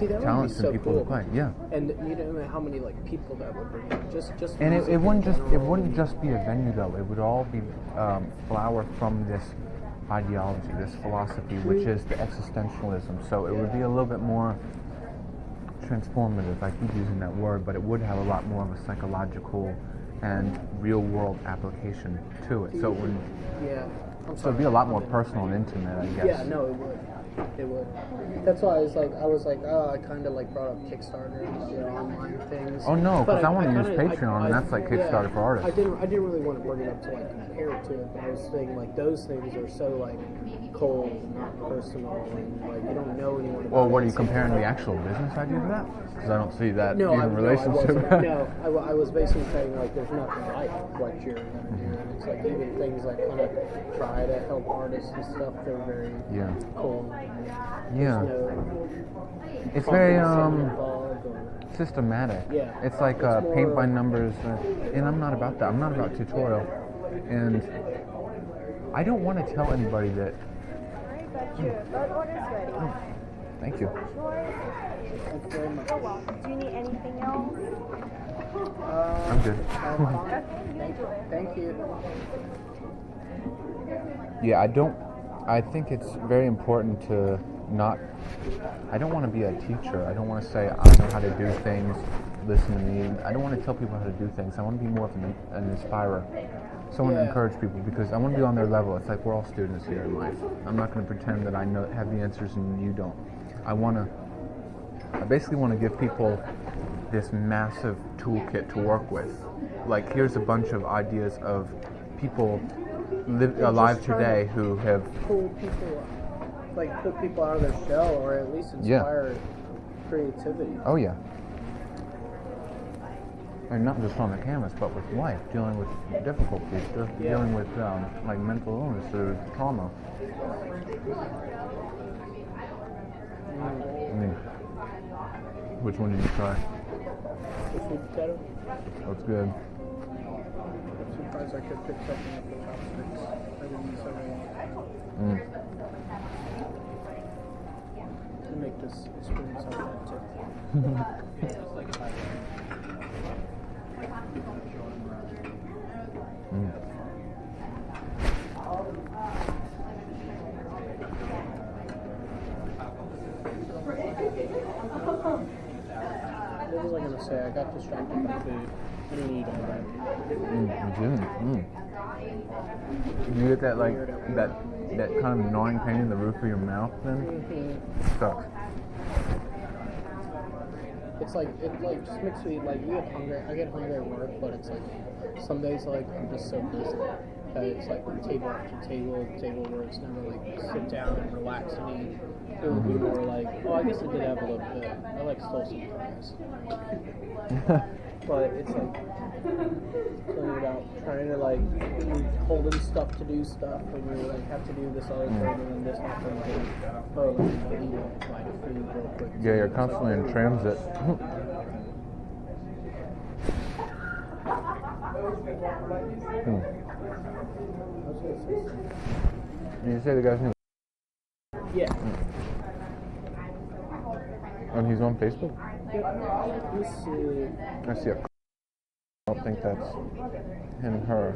that would be talents so and people cool. to play. Yeah. And you don't know how many like people that would bring in. Just And music it wouldn't in just general. be a venue though. It would all be flower from this ideology, this philosophy, which is the existentialism. So it would be a little bit more transformative. I keep using that word, but it would have a lot more of a psychological and real world application to it. So it would. Yeah. So it'd be a lot more personal and intimate, I guess. Yeah, no, it would. It would. That's why I was like, oh, I kind of like brought up Kickstarter and their online things. Oh no, because But I want to use kinda- Patreon, and that's like Kickstarter yeah, for artists. I didn't really want to bring it up to like compare it to it, but I was saying like those things are so like cold and not personal, and like you don't know anyone. Well, about what are it, you so comparing like- the actual business idea to that? Because I don't see that No, in I relationship. wasn't. No, I was basically saying like there's nothing like what you're gonna do, and it's like even things like kind of try to help artists and stuff. They're very Yeah. cool. Yeah. No It's very involved or, systematic. Yeah. It's like It's paint more- by numbers, and I'm not about that. I'm not about tutorial, and I don't want to tell anybody that. Alright, got your blood order's ready. Thank you. Yours? Thank you very much. You're welcome. Do you need anything else? I'm good. Okay, you enjoy. Thank you. Yeah, I think it's very important to not. I don't want to be a teacher. I don't want to say I know how to do things. Listen to me. I don't want to tell people how to do things. I want to be more of an inspirer. Someone to Yeah. encourage people because I want to be on their level. It's like we're all students here in life. I'm not going to pretend that I have the answers and you don't. I basically want to give people this massive toolkit to work with. Like here's a bunch of ideas of people alive trying today to who have. Pull people out of their shell, or at least inspire creativity. Oh yeah. And not just on the canvas, but with life, dealing with difficulties, dealing with like mental illness or trauma. Which one did you try? The food potato. Looks good. I'm surprised I could pick something up with chopsticks. I didn't use them a lot. To make this experience authentic. What was I gonna say? I got distracted by food. I didn't eat all that. You didn't. You get that like that kind of gnawing pain in the roof of your mouth then? Sucks. It's like it just makes me like you get hungry. I get hungry at work, but it's like some days like I'm just so busy that it's like table after table where it's never like sit down and relax and eat. It would be more like, oh, I guess I did have a little bit. I like stole some fries. But it's like something about trying to like holding stuff to do stuff when you like have to do this other thing and then this happens and oh, let me eat a bite of food real quick. Yeah, you're constantly in transit. Did you say the guy's name? Yeah. And he's on Facebook? Let me see. I see a. I don't think that's him, her.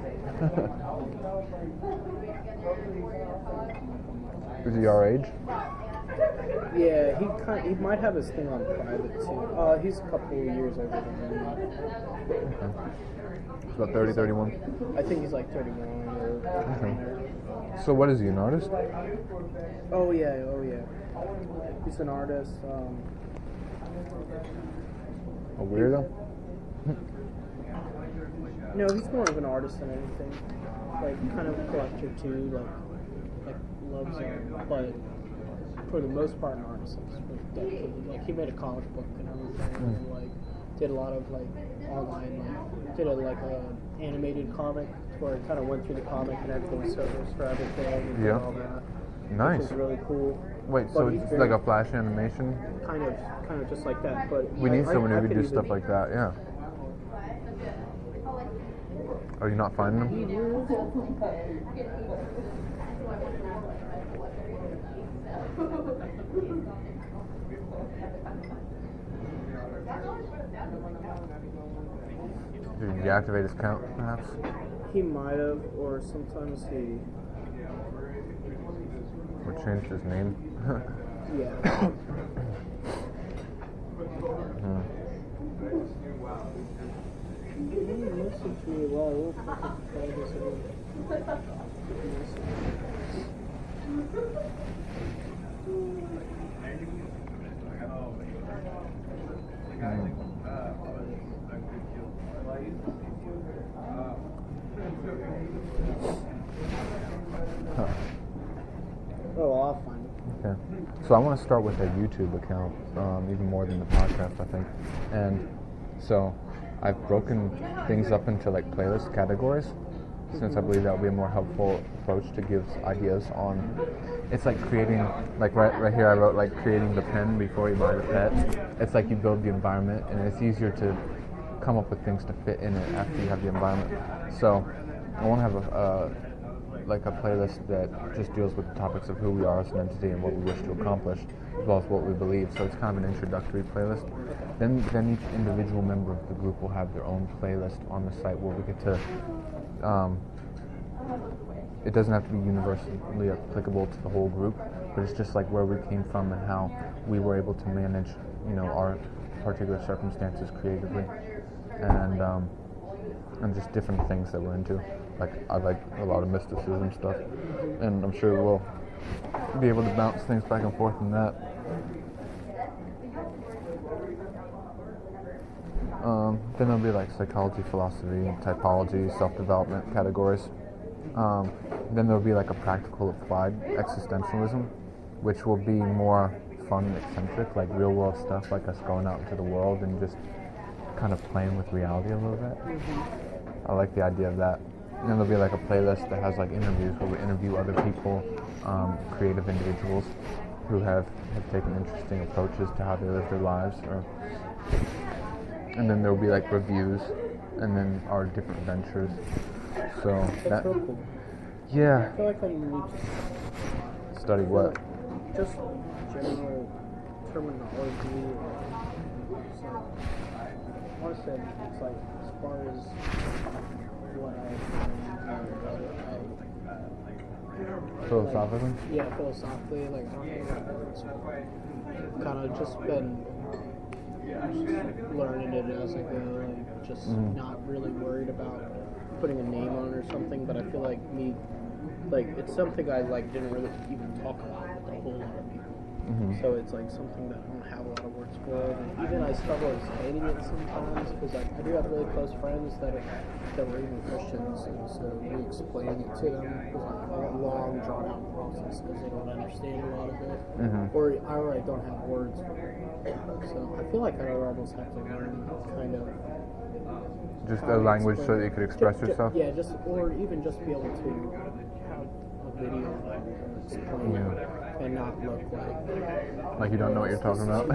Is he our age? Yeah, he might have his thing on private too. He's a couple of years over than me. He's about 30, 31. I think he's like 31 or. So what is he, an artist? Oh yeah. He's an artist. A weirdo? No, he's more of an artist than anything. Like kind of a collector too. Like loves art, but for the most part, an artist. Like he made a comic book and everything, and like did a lot of like online, like did a animated comic where it kind of went through the comic and everything, servers for everything, and did Yeah. all that. Nice. Which was really cool. Wait, so But he's it's very- like a flash animation? Kind of just like that. But We need someone who I could could do even- stuff like that, yeah. Are you not finding them? Did he deactivate his account, perhaps? He might have, or sometimes he. Or changed his name? Yeah. He messaged me while I woke up and tried this again. Huh. Oh, well, I'll find it. Okay. So I want to start with a YouTube account, even more than the podcast, I think. And so I've broken things up into like playlist categories, since I believe that would be a more helpful approach to give ideas on. It's like creating, like right here I wrote like creating the pen before you buy the pet. It's like you build the environment, and it's easier to come up with things to fit in it after you have the environment. So I want to have a playlist that just deals with the topics of who we are as an entity and what we wish to accomplish, as well as what we believe. So it's kind of an introductory playlist. Then each individual member of the group will have their own playlist on the site where we get to. It doesn't have to be universally applicable to the whole group, but it's just like where we came from and how we were able to manage, our particular circumstances creatively, and just different things that we're into. Like I like a lot of mysticism stuff, and I'm sure we'll be able to bounce things back and forth in that. Then there'll be like psychology, philosophy, typology, self-development categories. Then there'll be like a practical applied existentialism, which will be more fun and eccentric, like real world stuff, like us going out into the world and just kind of playing with reality a little bit. I like the idea of that. And then there'll be like a playlist that has like interviews where we interview other people, creative individuals who have taken interesting approaches to how they live their lives. And then there'll be like reviews, and then our different ventures. So That's real cool. yeah. I feel like I need to Study what? just general terminology. It's like, honestly, it's like as far as what Philosophically? Philosophically, like I don't know what words. Kind of just been learning it as I go, like just not really worried about putting a name on it or something. But I feel like it's something I didn't really even talk about with a whole lot of people. So it's like something that I don't have a lot of words for, and even I struggle explaining it sometimes because I do have really close friends that were even Christians, and so we explain it to them was like a long drawn out process because they don't understand a lot of it, or I don't have words for it. So I feel like I would almost have to learn kind of Just a language so that you could express yourself? Yeah, or even just be able to have a video that will explain it and not look like you don't know what you're talking about?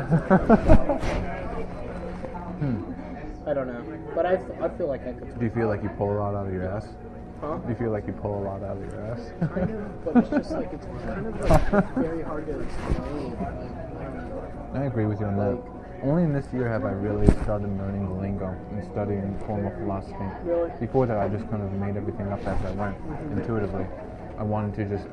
I don't know, but I feel like I could. Do you feel like you pull a lot out of your ass? Huh? Do you feel like you pull a lot out of your ass? Kind of, but it's just like it's kind of very hard to explain. I don't know. I agree with you on that. Only in this year have I really started learning the lingo and studying formal philosophy. Really? Before that, I just kind of made everything up as I went, intuitively. I wanted to just,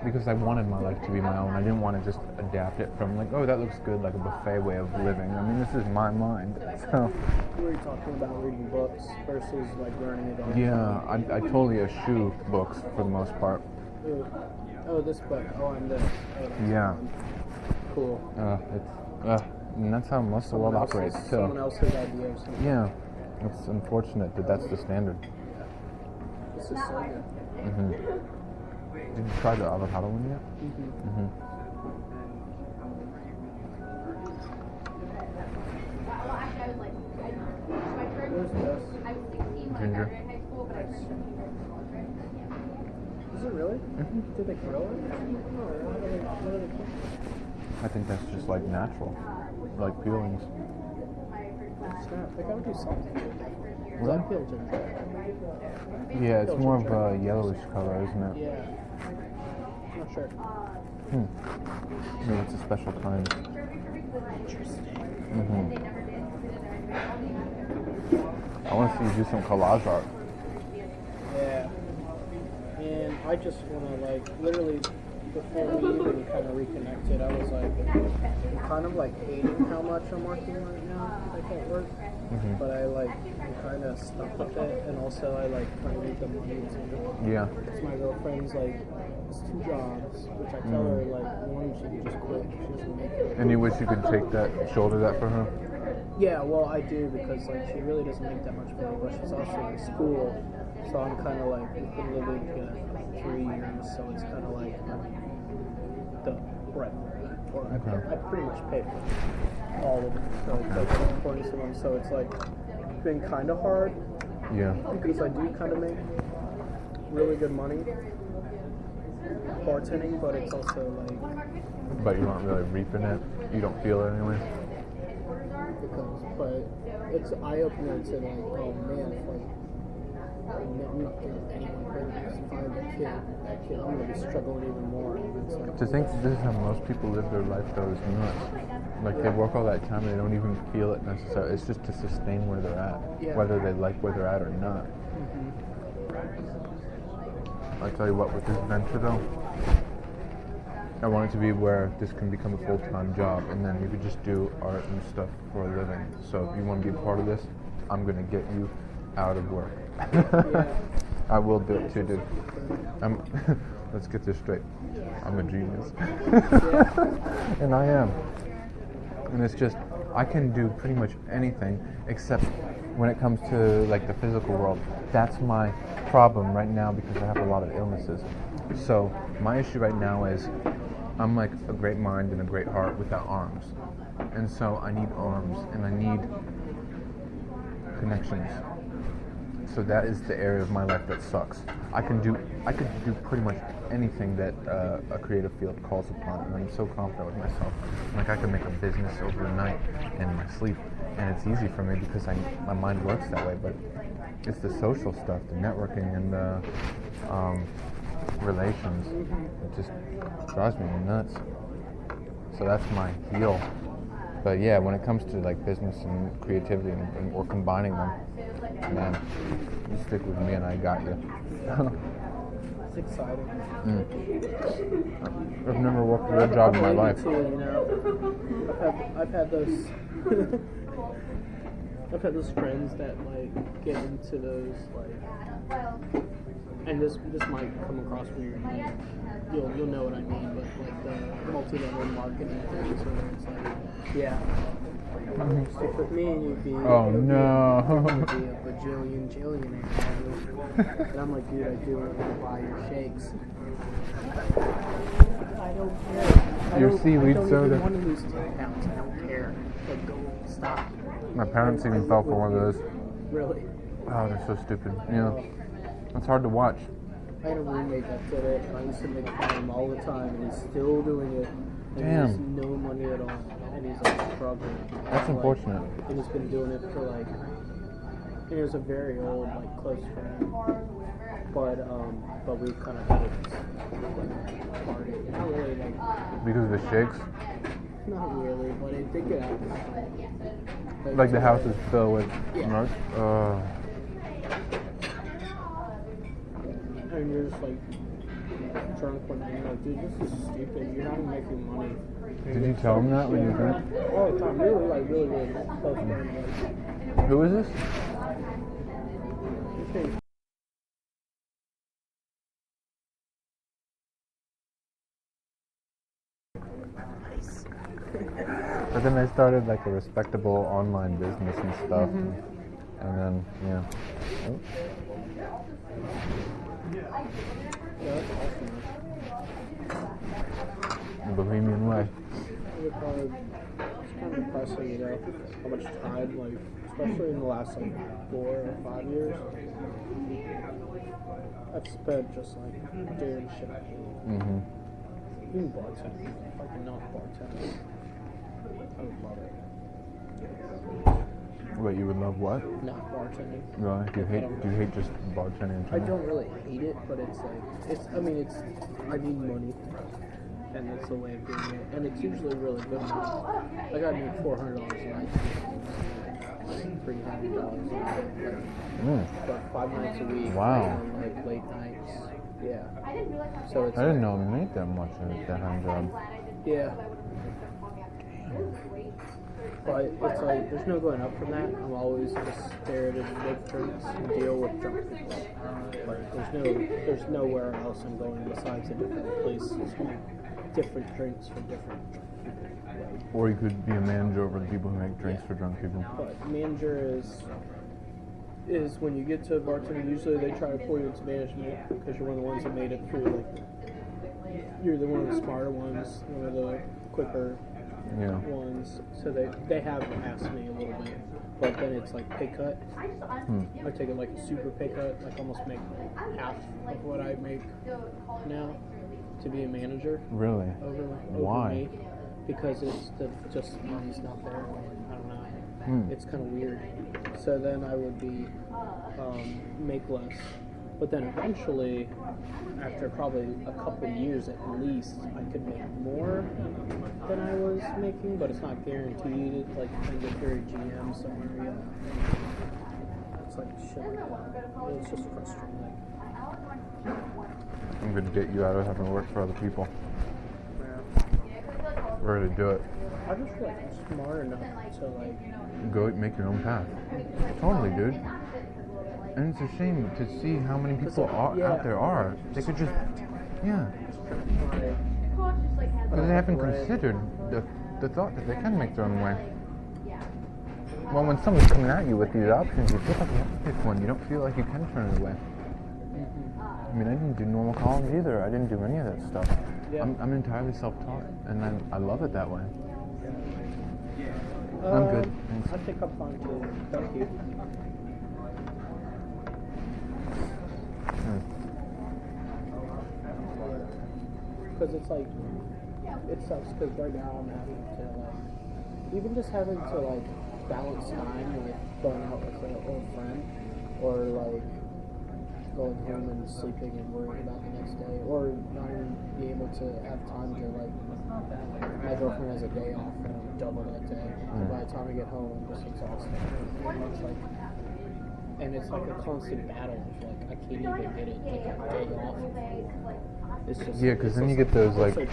because I wanted my life to be my own. I didn't want to just adapt it from oh, that looks good, like a buffet way of living. I mean, this is my mind. So. We were talking about reading books versus learning it all. Yeah, I totally eschew books for the most part. Oh, this book. Oh, and this. Oh, Yeah. Cool. And that's how most of the world operates too. Someone else's idea of something. Yeah, it's unfortunate that that's the standard. This is so good. Did you try the avocado one yet? Where's this? Ginger. Is it really? Did they grow it? Oh, what do they cook? I think that's just natural, like peelings. Snap. They gotta do something. Does that feel ginger? Yeah, it's more of a yellowish color, isn't it? Yeah. I'm not sure. Maybe it's a special kind. I want to see you do some collage art. Yeah. And I just want to, like, literally, before we even kind of reconnected, I was like, I'm kind of like hating how much I'm working right now, like at work. But I like, I'm kind of stuck with it, and also I like kind of need the money too. Yeah. Because my girlfriend's like, it's 2 jobs, which I tell her, like, one, she can just quit, she doesn't make it. And you wish you could take that, shoulder that for her? Yeah, well, I do, because like she really doesn't make that much money, but she's also in school, so I'm kind of like, we've been living together for like 3 years, so it's kind of like the breadwinner, or I pretty much pay for all of it, so it's like supporting someone, so it's like been kind of hard, Yeah. because I do kind of make really good money bartending, but it's also like, But you aren't really reaping it. You don't feel it anyway. but it's eye-opener to like, oh man, if like anyone could find that kid, I'm gonna be struggling even more. It's like, To think this is how most people live their life though is nuts. Like they work all that time and they don't even feel it necessarily. It's just to sustain where they're at, whether they like where they're at or not. I tell you what, with this venture though, I want it to be where this can become a full-time job, and then you could just do art and stuff for a living. So if you want to be a part of this, I'm gonna get you out of work. I will do it too, dude. Let's get this straight. I'm a genius, and I am. And it's just I can do pretty much anything except when it comes to like the physical world. That's my problem right now because I have a lot of illnesses. So my issue right now is I'm like a great mind and a great heart without arms. And so I need arms and I need connections. So that is the area of my life that sucks. I could do pretty much anything that a creative field calls upon, and I'm so confident with myself. Like I can make a business overnight in my sleep, and it's easy for me because my mind works that way. But it's the social stuff, the networking, and the relations. It just drives me nuts. So that's my heal. But yeah, when it comes to like business and creativity and or combining them, man, you stick with me and I got you. it's exciting. I've never worked a real job in my life. Too, you know, I've had those. I've had those friends that like get into those like, and this might come across weird. Like, you'll know what I mean, but like the multi-level marketing things where it's like, yeah. Stick with me and you'd be. Oh no. You'd be a bajillionaire. And I'm like, dude, I do want to buy your shakes. I don't care. Your seaweed I don't soda. even want to lose 10 pounds. I don't care. Like, go stop. My parents even fell for one of those. Really? Oh, they're so stupid. Yeah. It's hard to watch. I had a roommate that did it, and I used to make fun of him all the time, and he's still doing it. And he has no money at all, and he's like struggling. That's unfortunate. And he's been doing it for like, and he was a very old, like, close friend. But we kind of had a party. Not really like. Because of the shakes? Not really, but it did get out of hand. Like the house is filled with merch? And you're just like drunk one night, you're like, dude, this is stupid. You're not even making money. Did you tell him that when you were drunk? All the time, really close friend. Who is this? But then they started like a respectable online business and stuff. And then, yeah. Oh. Yeah, that's awesome. The Bohemian way. It's kind of depressing, you know, how much time, like, especially in the last, like, 4 or 5 years, I've spent just, like, doing shit I hate. Even bartending. If I could not bartend, I would love it. Wait, you would love what? Not bartending. Really? Do you hate just bartending in I general? don't really hate it, but it's like, I need money. and that's the way of doing it. And it's usually really good. Like I make $400 a night, like $300 a night, like 5 nights a week. Wow. And like late nights. Yeah. So it's I didn't know it made that much of a dead-end job. yeah. But it's like there's no going up from that. I'm always just there to make drinks and deal with drunk people. Like there's nowhere else I'm going besides a different place to make different drinks for different drunk people. Or you could be a manager over the people who make drinks for drunk people. But manager is when you get to bartender, usually they try to pull you into management because you're one of the ones that made it through. Like you're the one of the smarter ones, one of the quicker ones. So they have asked me a little bit, but then it's like pay cut. I take it like a super pay cut, like almost make half of what I make now to be a manager. Really? Over Why? me, because it's just money's not there. I don't know. It's kind of weird. So then I would be make less, but then eventually, after probably a couple years at least, I could make more than I was making, but it's not guaranteed. It's like you can get your GM somewhere. Yeah, it's like shit like that. It's just frustrating. I'm going to get you out of having to work for other people. We're going to do it. I just feel like I'm smart enough to like Go make your own path. Totally, dude. And it's a shame to see how many people out there are. They could just, because they haven't considered the thought that they can make their own way. Well, when someone's coming at you with these options, you feel like you have to pick one. You don't feel like you can turn it away. I mean, I didn't do normal college either. I didn't do any of that stuff. Yeah. I'm entirely self-taught, and I love it that way. I'm good. Thanks. I think I'm fine too. Thank you. Because it's like, it sucks because right now I'm having to like, even just having to like balance time with going out with an old friend, or like going home and sleeping and worrying about the next day, or not even be able to have time to like, my girlfriend has a day off and I'm double that day. And by the time I get home, I'm just exhausted. And it's like, and it's like a constant battle of like, I can't even get it like a day off. It's just, because then you get those like, so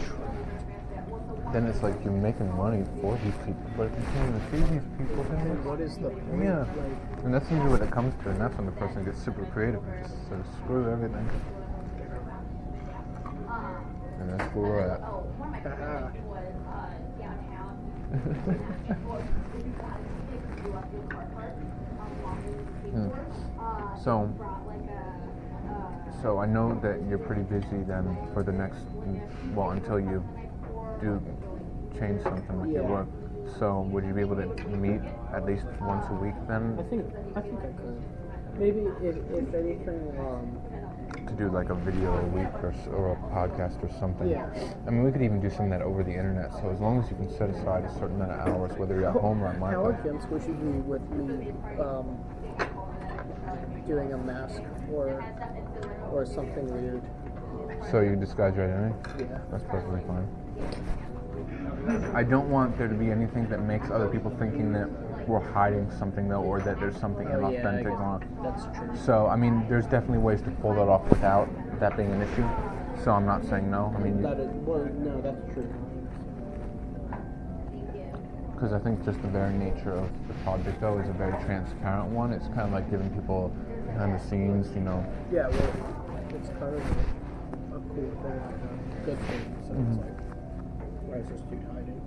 then it's like you're making money for these people, but if you can't even see these people, then what is the point? yeah. Like, And that's usually what it comes to, and that's when the person gets super creative and just says, screw everything. And that's where we're at. So I know that you're pretty busy then for the next, well, until you do change something with your work. So would you be able to meet at least once a week then? I think I could. Maybe if anything, To do like a video a week or a podcast or something. Yeah. I mean, we could even do some of that over the internet. So as long as you can set aside a certain amount of hours, whether you're at home or at my how place. against would you be with me doing a mask or something weird? So you disguise your identity? Yeah. That's perfectly fine. I don't want there to be anything that makes other people thinking that we're hiding something though, or that there's something inauthentic going on. That's true. So, I mean, there's definitely ways to pull that off without that being an issue. So I'm not saying no. I mean, No, that's true. because I think just the very nature of the project though is a very transparent one. It's kind of like giving people behind the scenes, you know. Yeah, well, it's kind of a cool thing, a good thing. So it's like, why is this dude hiding?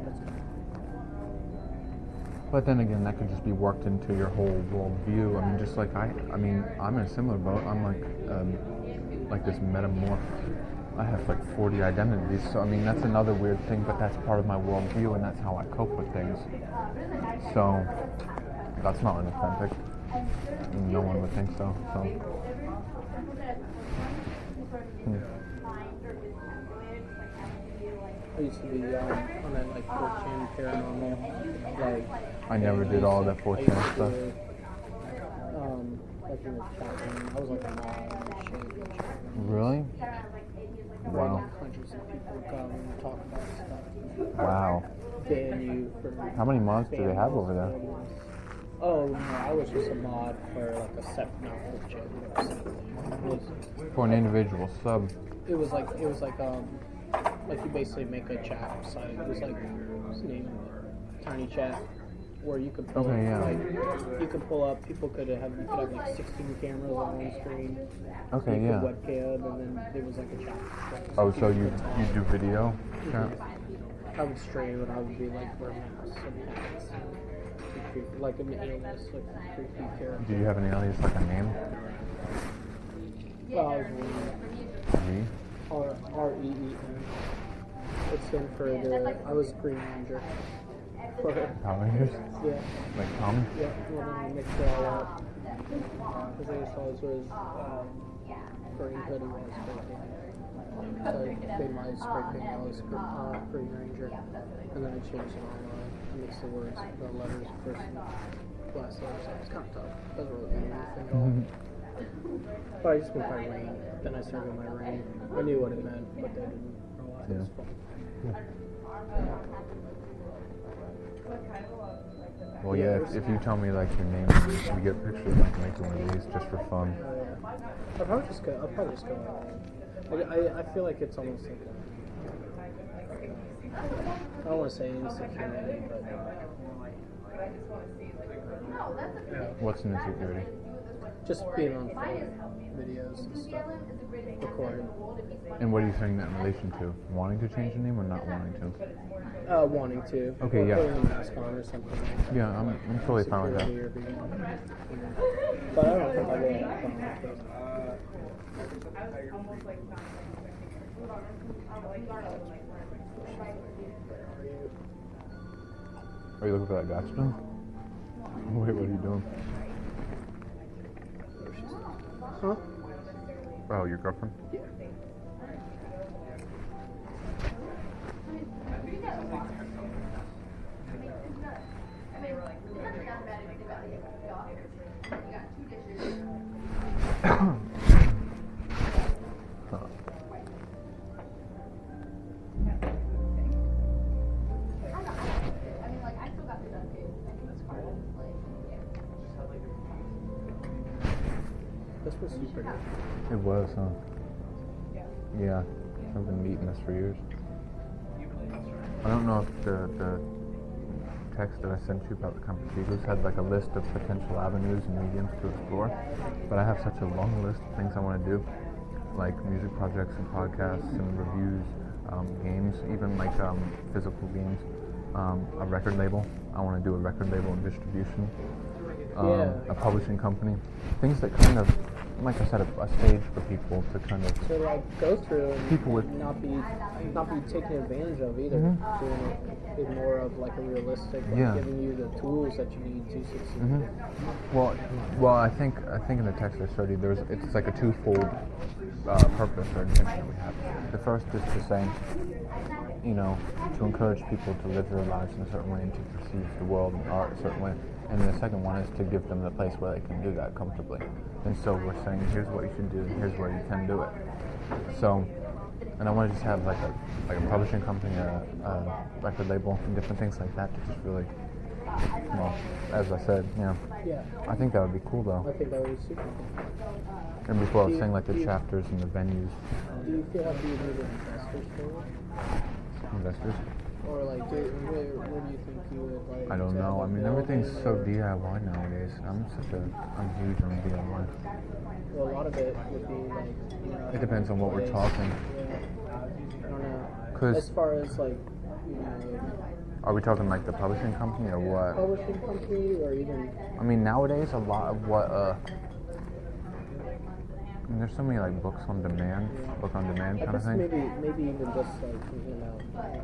That's good. But then again, that could just be worked into your whole worldview. I mean, just like I'm in a similar boat. I'm like this metamorph. I have like 40 identities. So I mean, that's another weird thing, but that's part of my worldview, and that's how I cope with things. So that's not unauthentic. No one would think so. I used to be on that like 4chan paranormal, like. I never did all that 4chan stuff. Like in the chat room, I was like a mod and shit. Really? Wow. Like hundreds of people would come and talk about stuff. Wow. Ban you for. How many mods do they have over there? families. Oh no, I was just a mod for like a separate, not for Jade. For an individual sub. It was like you basically make a chat site. It was like what's the name of it? Tiny chat, where you could pull Okay, yeah. like you could pull up. People could have like 16 cameras on one screen. Okay, you yeah. could webcam, and then there was like a chat. Oh, so you do video? Yeah. I would stream, and I would be like wear masks and hats, and like an alias, like a creepy character. Do you have any alias, like a name? Well, I was Me? R-E-E-N. It stood for I was Green Ranger. For, Power Rangers? yeah, Like Tommy? yeah, well then I mixed it all up. Because I just always was Green Hood and White Spray Paint. So I made my spray paint alias Green Ranger. And then I changed it all I mixed the words, the letters, first and last letters. So it's kind of tough. Doesn't really mean anything. But I just went by Rain. Then I started my Rain. I knew what it meant, but they didn't realize it was fun. Well, yeah, if you tell me, like, your name, we get pictures, I can make one of these just for fun. I'll probably just go. I feel like it's almost like I don't want to say insecurity, but What's in insecurity? just being on videos and stuff, recording. And what are you saying that in relation to? Wanting to change the name or not wanting to? Wanting to. Okay, or yeah. putting a mask on or something. Yeah, I'm totally fine with that. Security or being- But I don't think I really have fun with it. Are you looking for that gotcha now? Wait, what are you doing? Huh? Oh, your girlfriend? Yeah. This was super good. It was, huh? Yeah, I've been eating this for years. I don't know if the text that I sent you about the Campesinos had like a list of potential avenues and mediums to explore, but I have such a long list of things I want to do, like music projects and podcasts and reviews, games, even like physical games, a record label. I want to do a record label and distribution, a publishing company, things that kind of, like I said, a stage for people to kind of To like go through and People with- not be taken advantage of either. Doing it in more of like a realistic, like Yeah. giving you the tools that you need to succeed. Well, I think in the text I showed you, it's like a twofold purpose or intention that we have. The first is to say, to encourage people to live their lives in a certain way and to perceive the world and art a certain way. And then the second one is to give them the place where they can do that comfortably. And so we're saying, here's what you should do, and here's where you can do it. So, and I want to just have like a publishing company, a record label, and different things like that to just really, well, as I said, Yeah, I think that would be cool though. I think that would be super. And before I was Do saying like the you- chapters and the venues, Do you feel like you need investors for it? investors. Or like, where do you think you would like? I don't to know. have I a mean, everything's building so or- DIY nowadays. I'm huge on DIY. Well, a lot of it would be like. It depends on what we're ways. talking. Yeah. I don't know. 'Cause- As far as like, Are we talking like the publishing company or what? publishing company or even. I mean, nowadays a lot of what I mean, there's so many like book on demand I kind of guess thing. maybe even just like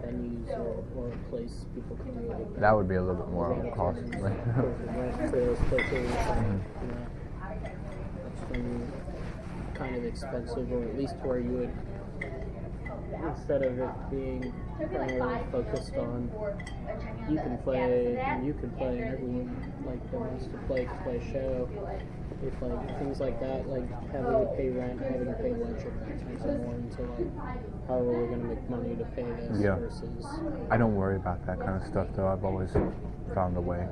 venues or a place people can like. That would be a little bit more costly. Rent for those places, that's kind of expensive, or at least where you would, instead of it being primarily focused on you can play and everyone like that wants to play can play a show, if like things like that, like having to pay rent, having to pay electric, that turns it more into like how are we gonna make money to pay this Yeah. versus I don't worry about that kind of stuff though. I've always found a way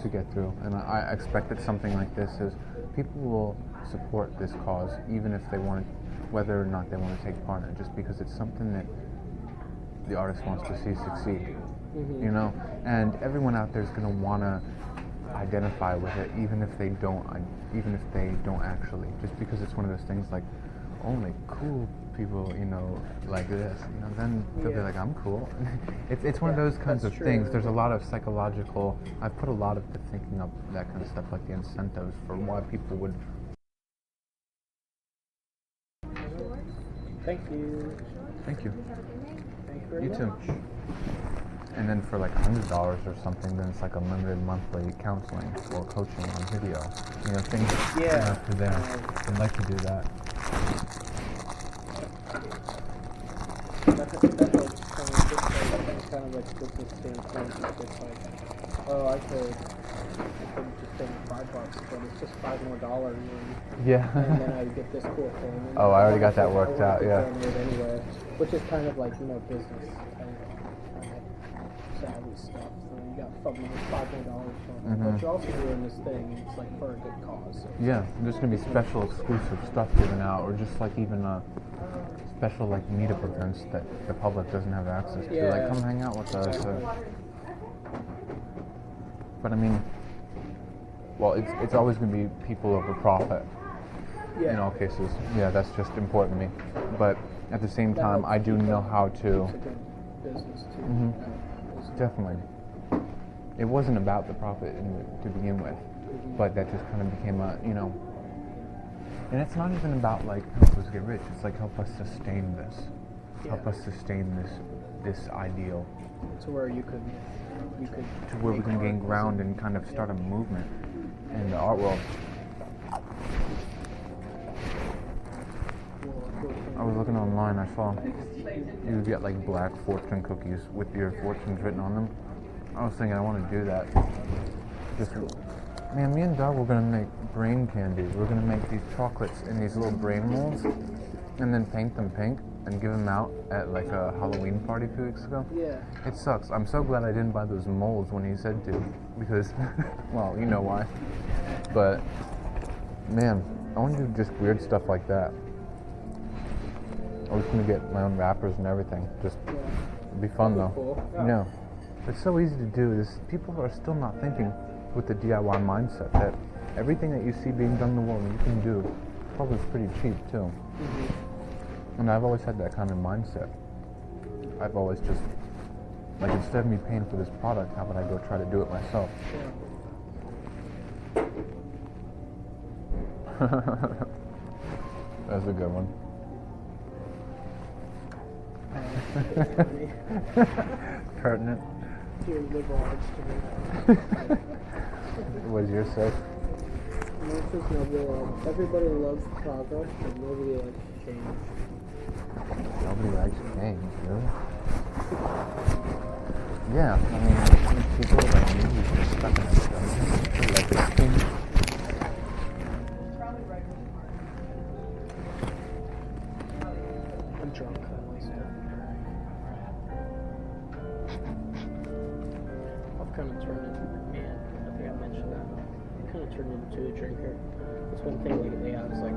to get through, and I expect that something like this is people will support this cause even if they want, whether or not they want to take part in it, just because it's something that the artist wants to see succeed. You know, and everyone out there is going to want to identify with it, even if they don't actually, just because it's one of those things like only cool people, you know, like this, you know, then they'll be like, I'm cool. It's one of those kinds of things. There's a lot of psychological, I've put a lot of the thinking up that kind of stuff, like the incentives for why people would. Thank you. Thank you. Thank you very You much. too. And then for like $100 or something, then it's like a limited monthly counseling or coaching on video. You know, things up to there. I'd like to do that. That helps kind of like business standpoint. It's like, oh, I could just pay $5, but it's just $5 more. Yeah. And then I would get this cool thing. And Oh, I already got that worked out, yeah. Anyway, which is kind of like, you know, business kind of savvy stuff. So you got $5 more from it. But you're also doing this thing, it's like for a good cause. So Yeah, there's going to be special exclusive stuff given out, or just like even special like meetup events that the public doesn't have access to. Yeah. Like, come hang out with us. But I mean, well, it's always going to be people over profit. Yeah. In all cases, yeah, that's just important to me. But at the same time, I do know how to. It's a good business too. Definitely. It wasn't about the profit to begin with, but that just kind of became a, you know. And it's not even about like help us get rich. It's like help us sustain this, help us sustain this ideal, To where you could to where we can gain ground and kind of start a movement in the art world. I was looking online. I saw you get like black fortune cookies with your fortunes written on them. I was thinking I want to do that. Just, man, me and Doug were gonna make brain candy. We're gonna make these chocolates in these little brain molds, and then paint them pink and give them out at like a Halloween party a few weeks ago. Yeah. It sucks. I'm so glad I didn't buy those molds when he said to, because, well, you know why. But, man, I want to do just weird stuff like that. I was going to get my own wrappers and everything. Just, it'd be fun though. Cool. Yeah. It's so easy to do. People are still not thinking with the DIY mindset that everything that you see being done in the world you can do probably pretty cheap too. And I've always had that kind of mindset. I've always just, like, instead of me paying for this product, how about I go try to do it myself? That's a good one. Pertinent. You're liberal arts to me. What does yours say? Everybody loves progress, but nobody likes change. Nobody likes change, really? Yeah, I mean, people like me who are stuck in it, they like this thing. I'm drunk. I've kind of turned into, man, I think I mentioned that. I've kind of turned into a drinker. That's one thing lately. I was like,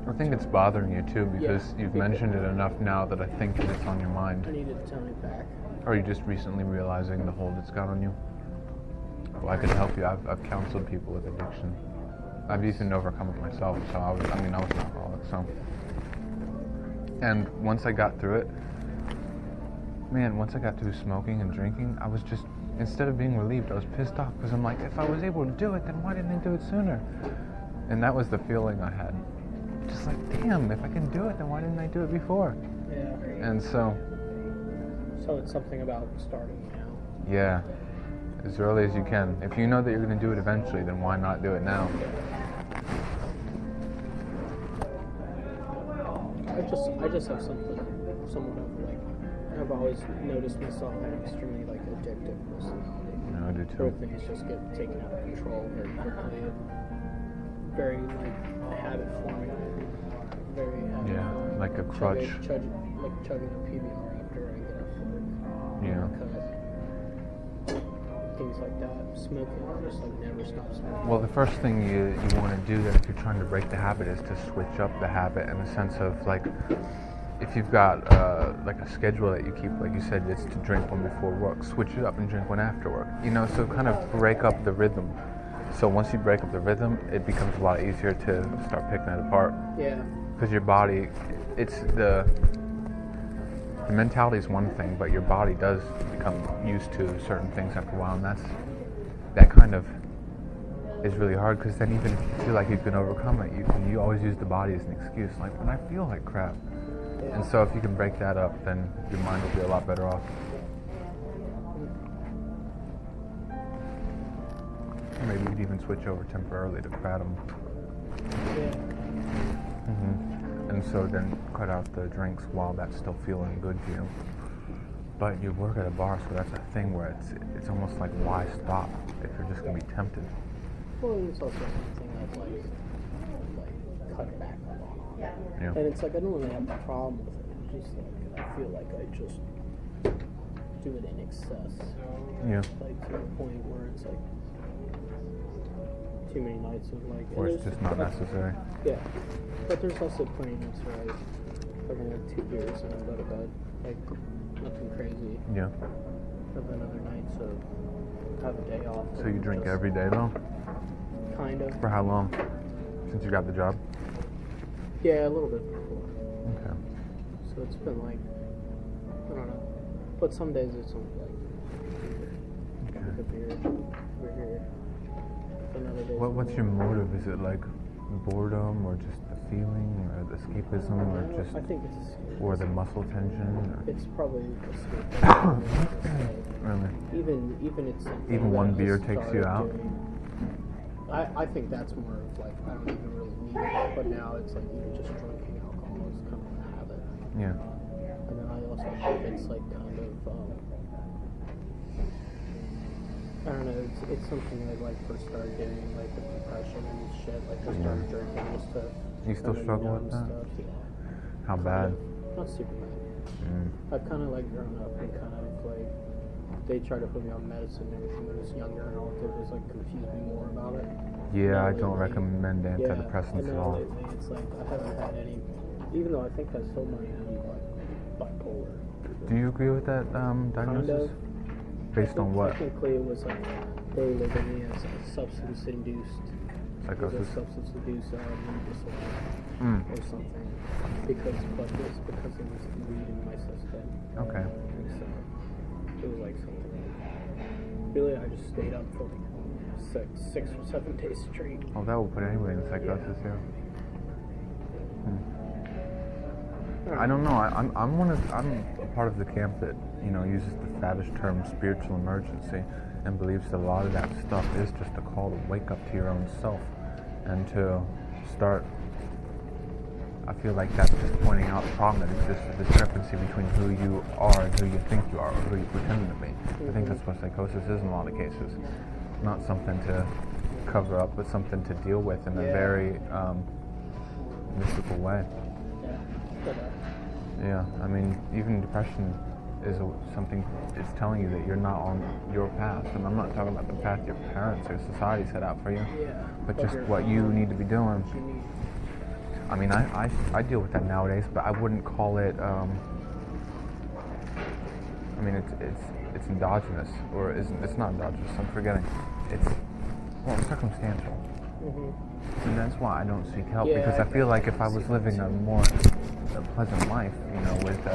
I think it's bothering you too because you've mentioned it enough now that I think it's on your mind. I need to tone it back. Or are you just recently realizing the hold it's got on you? Well, I could help you. I've counseled people with addiction. I've even overcome it myself. So I was an alcoholic. So, and once I got through it, once I got through smoking and drinking, I was just, instead of being relieved, I was pissed off because I'm like, if I was able to do it, then why didn't I do it sooner? And that was the feeling I had. Just like, damn, if I can do it, then why didn't I do it before? Yeah. And so it's something about starting now. Yeah, as early as you can. If you know that you're going to do it eventually, then why not do it now? I just have somewhat of like, I've always noticed myself having extremely like addictive personality. No, I do Where too. things just get taken out of control very quickly. very like habit forming. Very habit Yeah, forming. like a crutch. Chugging a PBR after I get off work. Yeah. Things like that. Smoking, just like never stop smoking. Well, the first thing you want to do then if you're trying to break the habit is to switch up the habit in the sense of like if you've got like a schedule that you keep, like you said, it's to drink one before work, switch it up and drink one after work. You know, so kind of break up the rhythm. So once you break up the rhythm, it becomes a lot easier to start picking it apart. Yeah. Because your body, it's the mentality is one thing, but your body does become used to certain things after a while, and that kind of is really hard. Because then even if you feel like you can overcome it, you always use the body as an excuse, like, when I feel like crap. Yeah. And so if you can break that up, then your mind will be a lot better off. Maybe you'd even switch over temporarily to kratom. Yeah. And so then cut out the drinks while that's still feeling good to you. But you work at a bar, so that's a thing where it's almost like, why stop if you're just going to be tempted? Well, it's also something I've like cut back on. Yeah. And it's like I don't really have a problem with it. It's just like I feel like I just do it in excess. Yeah. Like to the point where it's like too many nights of like. Or it's just not necessary. Yeah. But there's also plenty of nights where I have like 2 beers and I go to bed. Like nothing crazy. Yeah. And then other nights of have a day off. So you drink just every day though? kind of. For how long? Since you got the job? Yeah, a little bit before. Okay. So it's been like, I don't know. But some days it's only like a beer over here. Another day. What's your motive? Is it like boredom, or just the feeling, or the escapism, or just, I think it's escapism. or the muscle tension? Or? It's probably escapism. Really? Even it's something Even that one I beer takes you started out? doing. I think that's more of like I don't even really need it, but now it's like even just drinking alcohol is kind of a habit. Yeah. And then I also think it's like kind of I don't know, it's something I like first started doing, like with depression and shit, like I started drinking just to You still struggle with that? stuff, yeah. How bad? Not super bad. Mm. I've kind of like grown up and kind of like they tried to put me on medicine and everything when I was younger, and all it did was like confuse me more about it. Yeah, I Now don't lately- recommend antidepressants and at now all. lately it's like I haven't had any, even though I think I still might be like bipolar. Do you agree with that Kind diagnosis? of. Based on what? Technically, it was like they labeled me as a substance-induced. Psychosis? Substance abuse mood disorder Mm. or something. Because it was weed in my system. Okay. And so it was like something. Really, I just stayed up for like 6 or 7 days straight. Well, that will put anybody in psychosis, yeah. I don't know. I'm a part of the camp that uses the faddish term spiritual emergency, and believes that a lot of that stuff is just a call to wake up to your own self and to start. I feel like that's just pointing out the problem that exists, the discrepancy between who you are and who you think you are, or who you pretend to be. I think that's what psychosis is in a lot of cases. Not something to cover up, but something to deal with in a very mystical way. Yeah, I mean, even depression is something. It's telling you that you're not on your path, and I'm not talking about the path your parents or society set out for you, but just what you need to be doing. I mean, I deal with that nowadays, but I wouldn't call it. I mean, it's endogenous, or it's not endogenous. I'm forgetting. It's circumstantial. And that's why I don't seek help, because I feel like if I was living a more pleasant life, with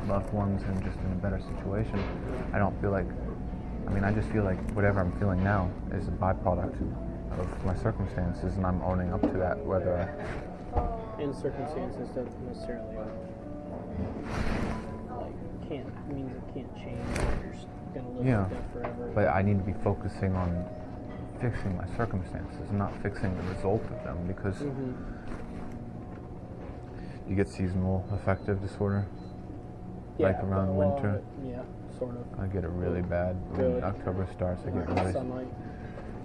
loved ones and just in a better situation, I don't feel like. I mean, I just feel like whatever I'm feeling now is a byproduct of my circumstances, and I'm owning up to that. Whether and circumstances don't necessarily means it can't change. You're just gonna live like that forever. But I need to be focusing on fixing my circumstances, not fixing the result of them, because you get seasonal affective disorder, like around winter. Yeah, sort of. I get it really bad when October starts. I get really. Sunlight.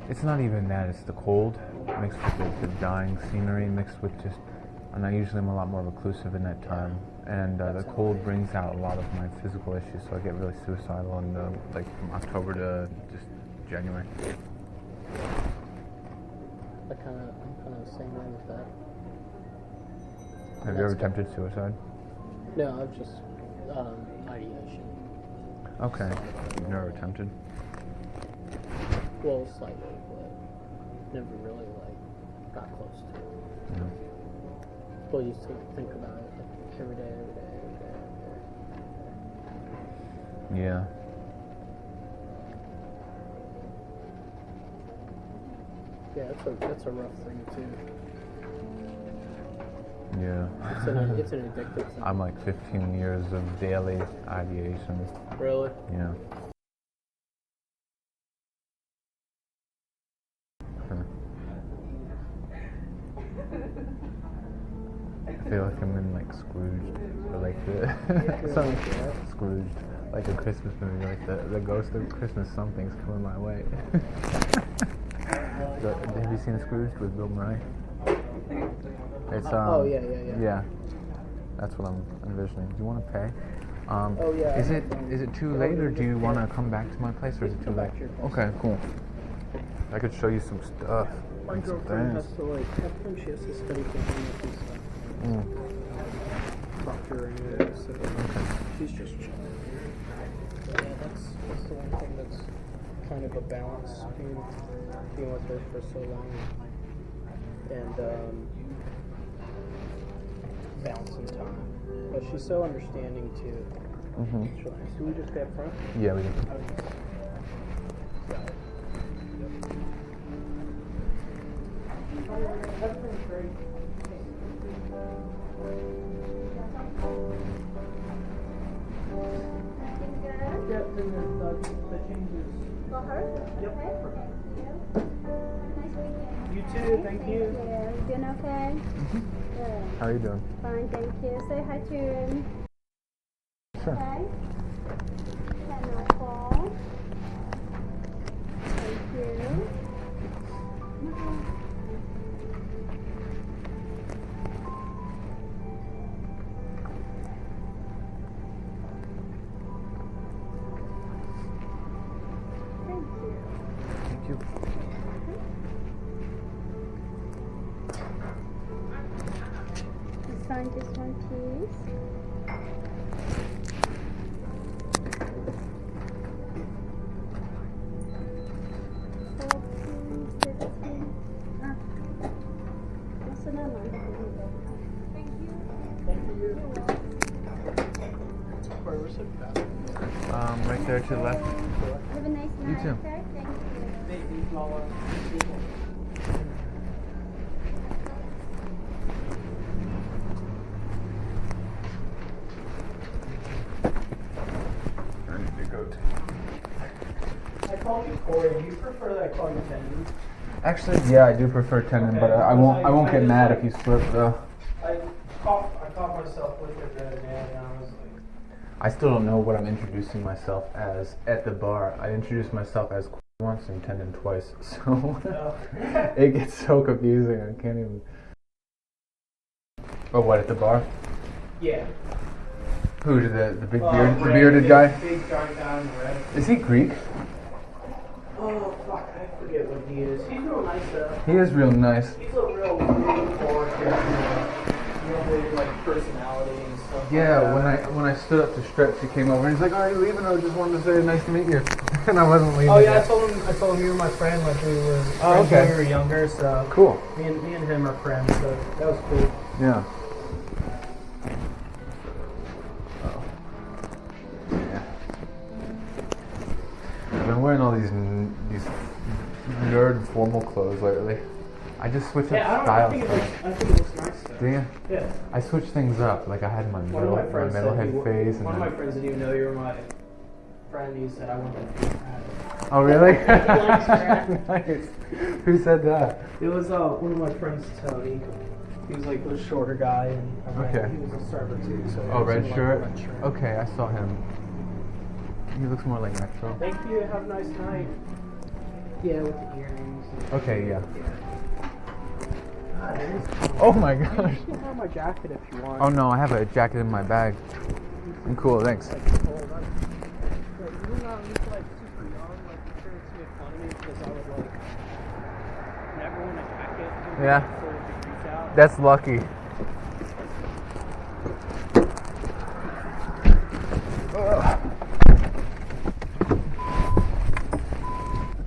It's not even that; it's the cold. mixed with the dying scenery, mixed with just, and I usually am a lot more reclusive in that time. And the cold brings out a lot of my physical issues, so I get really suicidal in the, like from October to just January. I'm kind of the same way with that. Have you ever attempted suicide? No, I've just ideation. Okay. You've never attempted? Well, slightly, but never really like got close to it. No. Well, you used to think about it like every day. Yeah. Yeah, that's a rough thing too. Yeah. It's an addictive thing. I'm like 15 years of daily ideation. Really? Yeah. I feel like I'm in like Scrooged, or like some Scrooged, like a Christmas movie, like the ghost of Christmas something's coming my way. Have you seen Scrooged with Bill Murray? It's yeah. Yeah, that's what I'm envisioning. Do you want to pay? Yeah. Is it too late, or do you want to come back to my place, or is it too late? Okay, cool. I could show you some stuff. My and some girlfriend has things. to like, she has to study continuous and stuff. Proctoring it, so she's just chilling. But yeah, that's the one thing that's kind of a balance being with her for so long. And balancing time. But she's so understanding too. Mm-hmm. She's really nice. Do we just pay up front? Yeah, we do. Everything's great. Yep, and the changes. For her? Yep. Okay. Nice weekend. You too, thank you. Yeah, you doing okay? Good. How are you doing? Fine, thank you. Say hi to him. Sure. Okay. 10:04. Thank you. Thank you. Sign this one, please. What's the number? Thank you. Thank you. You're welcome. Where was it? Right there to the left. Have a nice night. You too. Okay? Thank you. Maybe smaller people. I need to go to. I called you Corey. Do you prefer that I call you Tendon? Actually, yeah, I do prefer tendon, but I won't get mad if you slip though. I caught myself with it the other day, and I was like, I still don't know what I'm introducing myself as at the bar. I introduced myself as once and tendon twice, so it gets so confusing. I can't even. Oh, what, at the bar? yeah. Who, the big bearded guy? Big dark guy in red. Is he Greek? Oh fuck, I forget what he is. He's real nice though. He is real nice. He's a real forward character. Real big like personality and stuff. Yeah, like that. when I stood up to stretch, he came over and he's like, "Oh, are you leaving? I just wanted to say nice to meet you." And I wasn't leaving. Oh yeah, yet. I told him you were my friend like we were Oh, friends okay. when we were younger, so Cool. me and him are friends, so that was cool. Yeah. Oh. Yeah. I've been wearing all these nerd formal clothes lately. I just switch up Yeah, I styles. think it looks nice though. Do you? Yeah. I switch things up. Like I had my One of my friends said metalhead you- phase, and one of my then. friends didn't even know you were my friend. He said I went to Oh really? likes track. Nice. Who said that? It was one of my friends, Tony. He was like a shorter guy, and Okay. he was a server too. So he Oh, was red in, like, shirt. a red shirt. Okay, I saw him. He looks more like retro. Thank you. Have a nice night. Yeah, with the earrings. And Okay, yeah. Oh my gosh. You can have my jacket if you want. Oh no, I have a jacket in my bag. I'm cool, thanks. Like, cold. Even though I was like super young, like the parents made fun of me because I would like never wear a jacket. Yeah. 40 degrees out. That's lucky.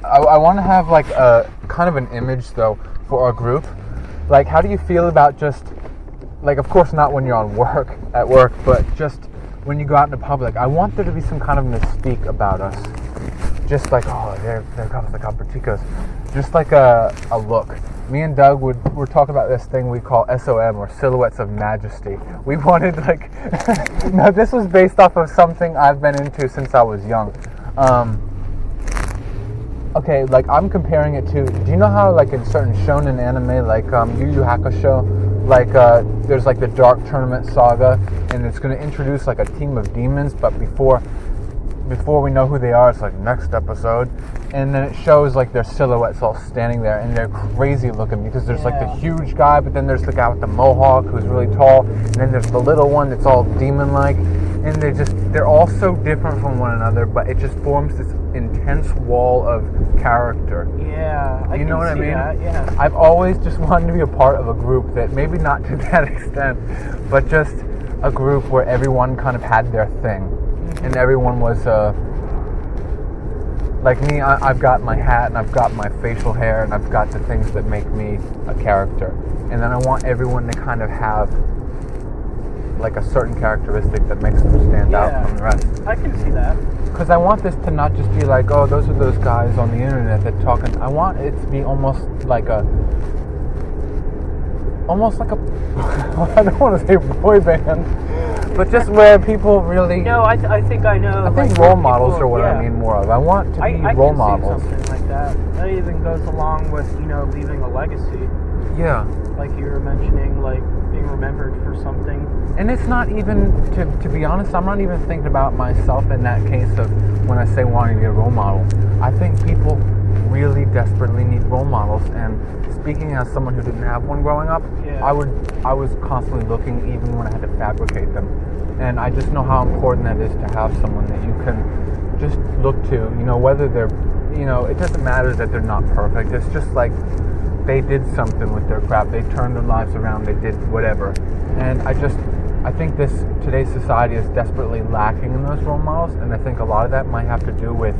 I want to have like a kind of an image though for our group. Like, how do you feel about just like, of course not when you're on at work, but just when you go out in the public? I want there to be some kind of mystique about us. Just like, oh, there comes the Caprichicos. Just like a look. Me and Doug were talking about this thing we call SOM, or Silhouettes of Majesty. We wanted like, no, this was based off of something I've been into since I was young. Okay, like I'm comparing it to, do you know how like in certain shonen anime, like Yu Yu Hakusho, like there's like the Dark Tournament Saga, and it's going to introduce like a team of demons, but before we know who they are, it's like next episode, and then it shows like their silhouettes all standing there, and they're crazy looking because there's like the huge guy, but then there's the guy with the mohawk who's really tall, and then there's the little one that's all demon-like, and they're all so different from one another, but it just forms this intense wall of character. Yeah, you know what I mean? That, yeah. I've always just wanted to be a part of a group that, maybe not to that extent, but just a group where everyone kind of had their thing. And everyone was, like me, I've got my hat, and I've got my facial hair, and I've got the things that make me a character. And then I want everyone to kind of have, like, a certain characteristic that makes them stand out from the rest. I can see that. Because I want this to not just be like, oh, those are those guys on the internet that talking. I want it to be almost like a, I don't want to say boy band, but just where people really... No, I think I know. I think like, role models people, are what I mean more of. I want to be I role can models. See something like that. That even goes along with, leaving a legacy. Yeah. Like you were mentioning, like being remembered for something. And it's not even, to be honest, I'm not even thinking about myself in that case of when I say wanting to be a role model. I think people really desperately need role models, and speaking as someone who didn't have one growing up, I was constantly looking even when I had to fabricate them. And I just know how important that is to have someone that you can just look to, whether they're, it doesn't matter that they're not perfect. It's just like they did something with their craft. They turned their lives around. They did whatever. And I think today's society is desperately lacking in those role models, and I think a lot of that might have to do with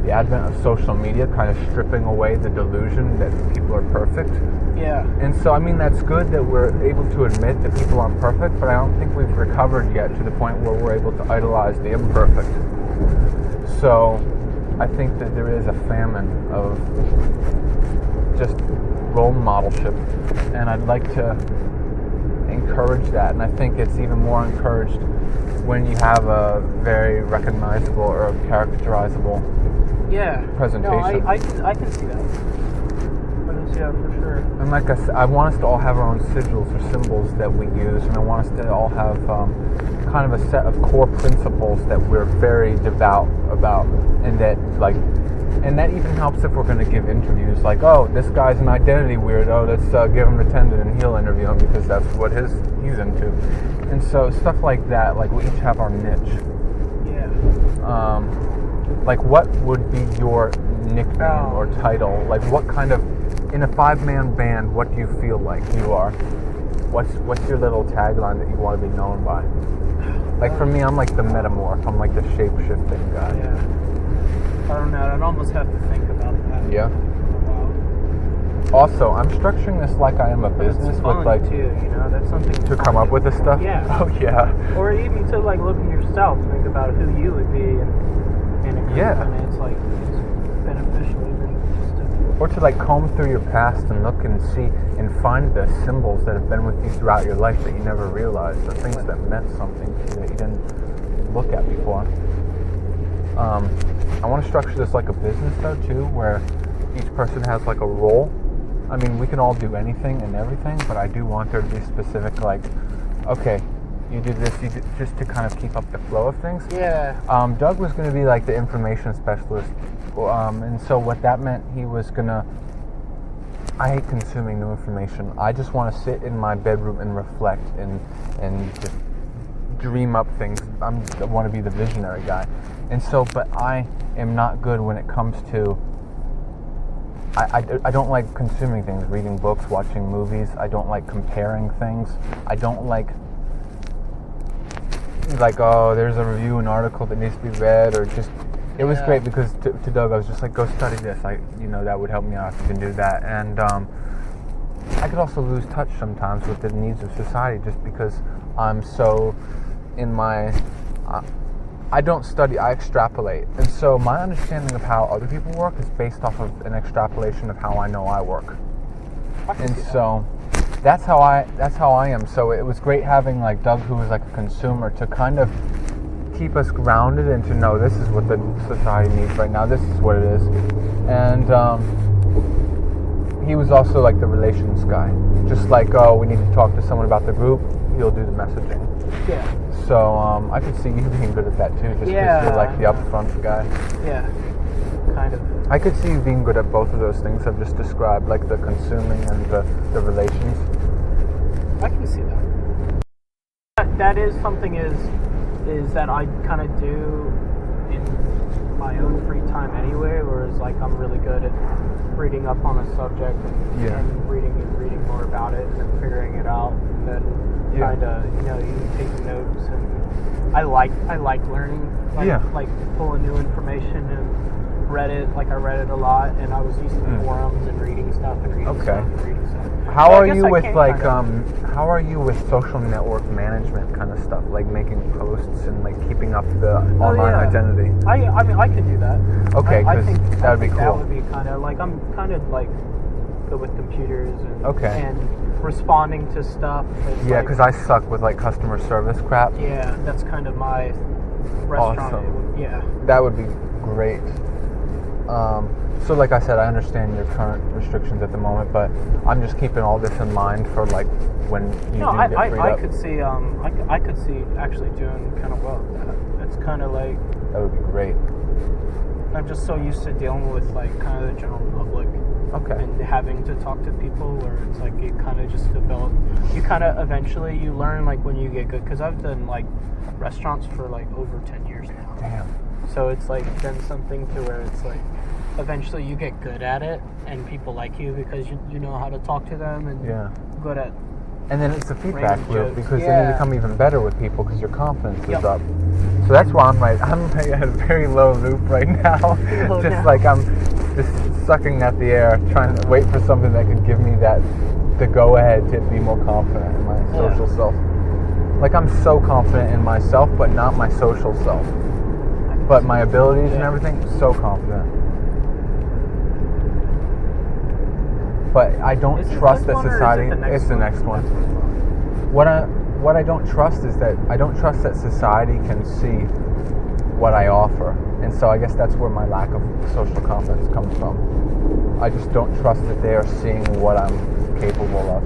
the advent of social media kind of stripping away the delusion that people are perfect. Yeah. And so, I mean, that's good that we're able to admit that people aren't perfect, but I don't think we've recovered yet to the point where we're able to idolize the imperfect. So, I think that there is a famine of just role modelship, and I'd like to encourage that, and I think it's even more encouraged when you have a very recognizable or characterizable presentation. No, I can see that. Yeah, for sure. And like I said, I want us to all have our own sigils or symbols that we use, and I want us to all have kind of a set of core principles that we're very devout about, and that even helps if we're going to give interviews. Like, oh, this guy's an identity weirdo, let's give him a tendon and heel interview him because that's what he's into. And so stuff like that, like we each have our niche. Yeah. Like, what would be your nickname or title? Like, what kind of, in a 5-man band, what do you feel like you are? What's your little tagline that you want to be known by? Like, for me, I'm like the metamorph. I'm like the shape-shifting guy. Yeah. I don't know. I'd almost have to think about that. Yeah. Wow. Also, I'm structuring this like I am a business with like too, that's something to come up with this stuff. Yeah. Oh yeah. Or even to like look at yourself, think about who you would be, and it's like it's beneficial even just to. Or to like comb through your past and look and see and find the symbols that have been with you throughout your life that you never realized, the things that meant something to you that you didn't look at before. I want to structure this like a business though too, where each person has like a role. I mean, we can all do anything and everything, but I do want there to be specific, like, okay, you do this, just to kind of keep up the flow of things. Yeah. Doug was going to be like the information specialist, and so what that meant, he was going to I hate consuming new information. I just want to sit in my bedroom and reflect and just dream up things. I want to be the visionary guy. And so, but I am not good when it comes to, I don't like consuming things, reading books, watching movies. I don't like comparing things. I don't like, oh, there's a review, an article that needs to be read, or just, it was great because to Doug, I was just like, go study this. That would help me out if you can do that. And I could also lose touch sometimes with the needs of society just because I'm so in my, I don't study, I extrapolate. And so my understanding of how other people work is based off of an extrapolation of how I know I work. And so that's how I am. So it was great having like Doug, who was like a consumer, to kind of keep us grounded and to know this is what the society needs right now, this is what it is. And he was also like the relations guy. Just like, oh, we need to talk to someone about the group, he'll do the messaging. Yeah. So I could see you being good at that too, just because you're like the upfront guy. Yeah, kind of. I could see you being good at both of those things I've just described, like the consuming and the relations. I can see that. That is something is that I kind of do in my own free time anyway, whereas like I'm really good at reading up on a subject and reading more about it and then figuring it out, and then kind of you take notes, and I like learning, like pulling new information. And I read it a lot, and I was using forums and reading stuff and reading stuff and reading stuff. How are you with like how are you with social network management kind of stuff, like making posts and like keeping up the online identity? I mean I could do that. Okay, I think that would be cool. That would be kind of like, I'm kind of like good with computers and responding to stuff. Yeah, because I suck with like customer service crap. Yeah, that's kind of my restaurant. Awesome. That would be great. So like I said, I understand your current restrictions at the moment, but I'm just keeping all this in mind for like when you do get freed up. I could see I could see actually doing kind of well with that. It's kind of like, that would be great. I'm just so used to dealing with like kind of the general public. And having to talk to people, where it's like you kind of just develop, you kind of eventually you learn like when you get good, because I've done like restaurants for like over 10 years now. Damn. So it's like been something to where it's like eventually you get good at it and people like you because you know how to talk to them and good at. And then it's a feedback loop because then you become even better with people because your confidence is up. So that's why I'm at a very low loop right now. Like I'm just sucking at the air, trying to wait for something that can give me the go ahead to be more confident in my social self. Like I'm so confident in myself, but not my social self. But my abilities and everything, so confident. But I don't trust that society. It's the next one. What I don't trust is that I don't trust that society can see what I offer, and so I guess that's where my lack of social confidence comes from. I just don't trust that they are seeing what I'm capable of.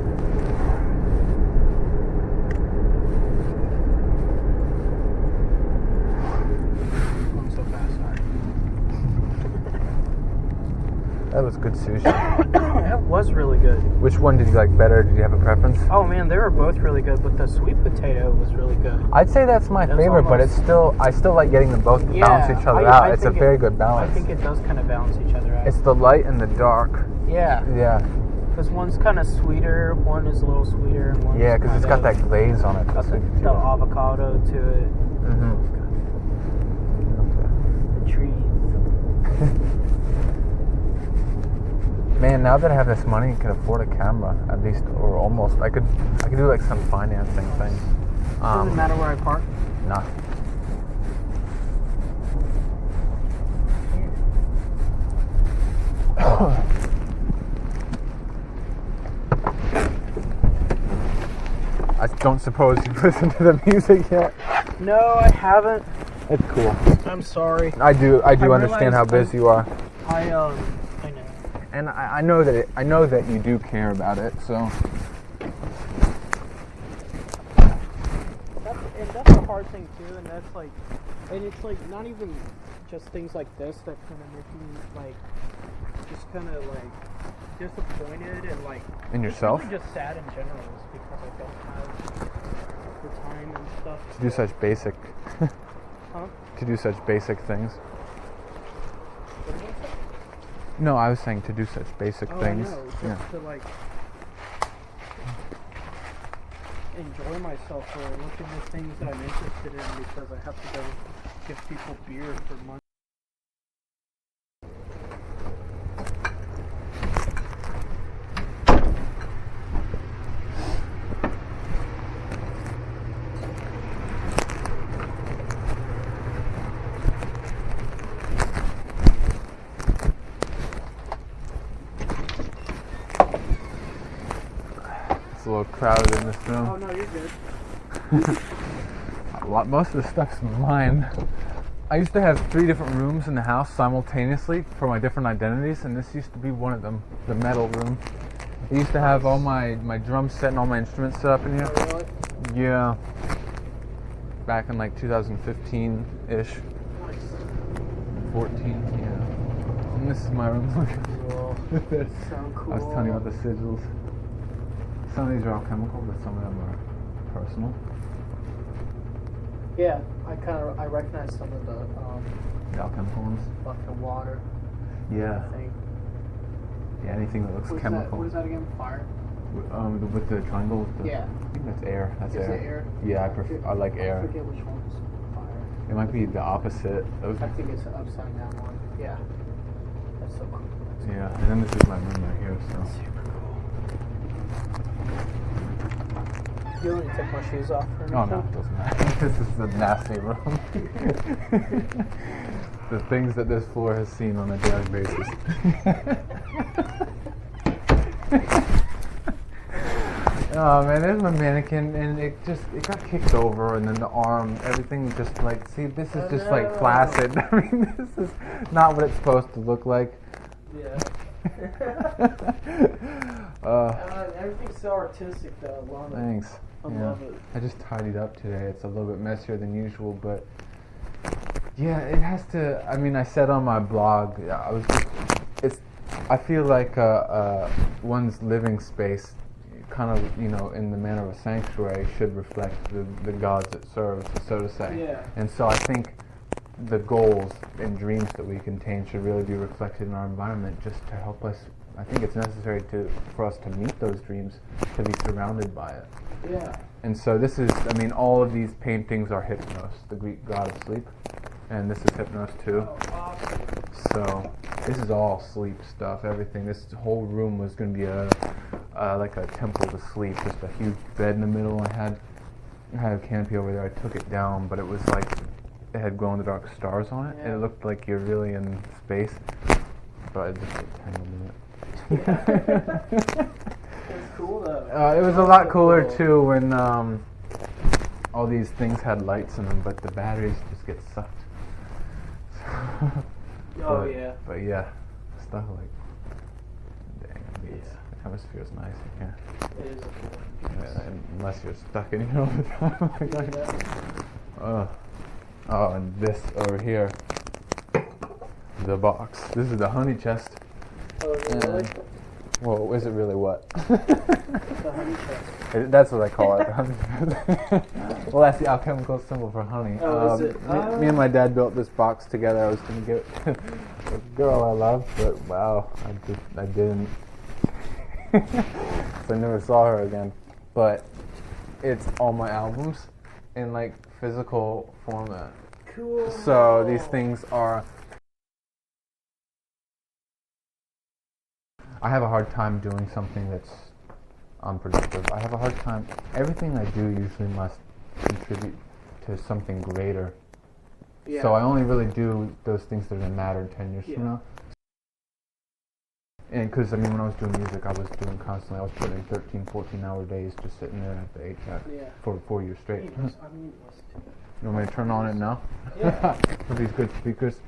That was good sushi. That was really good. Which one did you like better? Did you have a preference? Oh man, they were both really good, but the sweet potato was really good. I'd say that's my favorite, but I still like getting them both to balance each other out. It's a very good balance. I think it does kind of balance each other out. It's the light and the dark. Yeah. Yeah. Because one's kind of sweeter, one is a little sweeter, and one because it's got that glaze on it. Got the avocado to it. Mm-hmm. The trees. Man, now that I have this money, I can afford a camera, at least, or almost. I could do like some financing thing. Doesn't matter where I park? Nah. I don't suppose you've listened to the music yet? No, I haven't. It's cool. I'm sorry. I do understand how busy you are. I know. And I know that you do care about it, so. That's the hard thing too, and that's like, and it's like not even just things like this that kind of make me like just kind of like disappointed and like In yourself? Really just sad in general, is because I don't have the time and stuff To do such basic, Huh? to do such basic things. What did I say? No, I was saying to do such basic Oh, things. I know. Just Yeah. to like enjoy myself or look into things that I'm interested in because I have to go give people beer for money. It's a little crowded in this Oh room. no, you're good. Most of the stuff's mine. I used to have 3 different rooms in the house simultaneously for my different identities, and this used to be one of them, the metal room. I used to have all my drum set and all my instruments set up in here. Oh, really? Yeah. Back in like 2015-ish. Nice. 14, yeah. And this is my room. Cool. So cool. I was telling you about the sigils. Some of these are all chemical, but some of them are personal. Yeah, I recognize some of the The alchemical ones. like the water Yeah. thing. Yeah, anything that looks What chemical. is that again? Fire? With the triangle. Yeah. I think that's air. That's Is air. it air? Yeah, I like I air. forget which one's fire. It might be the opposite. Those. I think it's the upside down one. Yeah. That's so cool. Yeah, and then this is my room right here. So. Super cool. You don't need to take my shoes off or anything? Oh no, it doesn't matter. This is a nasty room. The things that this floor has seen on a daily basis. Oh man, there's my mannequin, and it got kicked over, and then the arm, everything just like, see, this is just like flaccid. I mean, this is not what it's supposed to look like. Yeah. Everything's so artistic though. I love it. Thanks. I Yeah. love it. I just tidied up today. It's a little bit messier than usual, but yeah, it has to. I mean, I said on my blog, I feel like one's living space, kind of, in the manner of a sanctuary, should reflect the gods it serves, so to say. Yeah. And so I think the goals and dreams that we contain should really be reflected in our environment, just to help us. I think it's necessary for us to meet those dreams, to be surrounded by it. Yeah. And so this is, all of these paintings are Hypnos, the Greek god of sleep, and this is Hypnos too. Oh, awesome. So this is all sleep stuff. Everything. This whole room was going to be like a temple to sleep. Just a huge bed in the middle. I had a canopy over there. I took it down, but it was like it had glow in the dark stars on it, and it looked like you're really in space. But I just tangled in it. It's cool though. It was a lot cooler too when all these things had lights in them, but the batteries just get sucked. Oh yeah. But yeah, stuff like, dang, the atmosphere is nice. You can't, It is a cool. unless you're stuck in here all the time. Oh, and this over here, the box. This is the honey chest. Oh, really? Well, is it really what? The honey chest. That's what I call it. The honey chest. Well, that's the alchemical symbol for honey. Oh, is it? Me and my dad built this box together. I was going to give it to a girl I love, but wow, I didn't. So I never saw her again. But it's all my albums in like physical format. Cool. So these things are. I have a hard time doing something that's unproductive. I have a hard time. Everything I do usually must contribute to something greater. Yeah. So I only really do those things that are going to matter 10 years from now. And because, when I was doing music, I was doing constantly, I was putting in 13, 14-hour days just sitting there at the 8-track for 4 years straight. I mean, listen to it. You want me to turn on it now? Yeah. With these good speakers?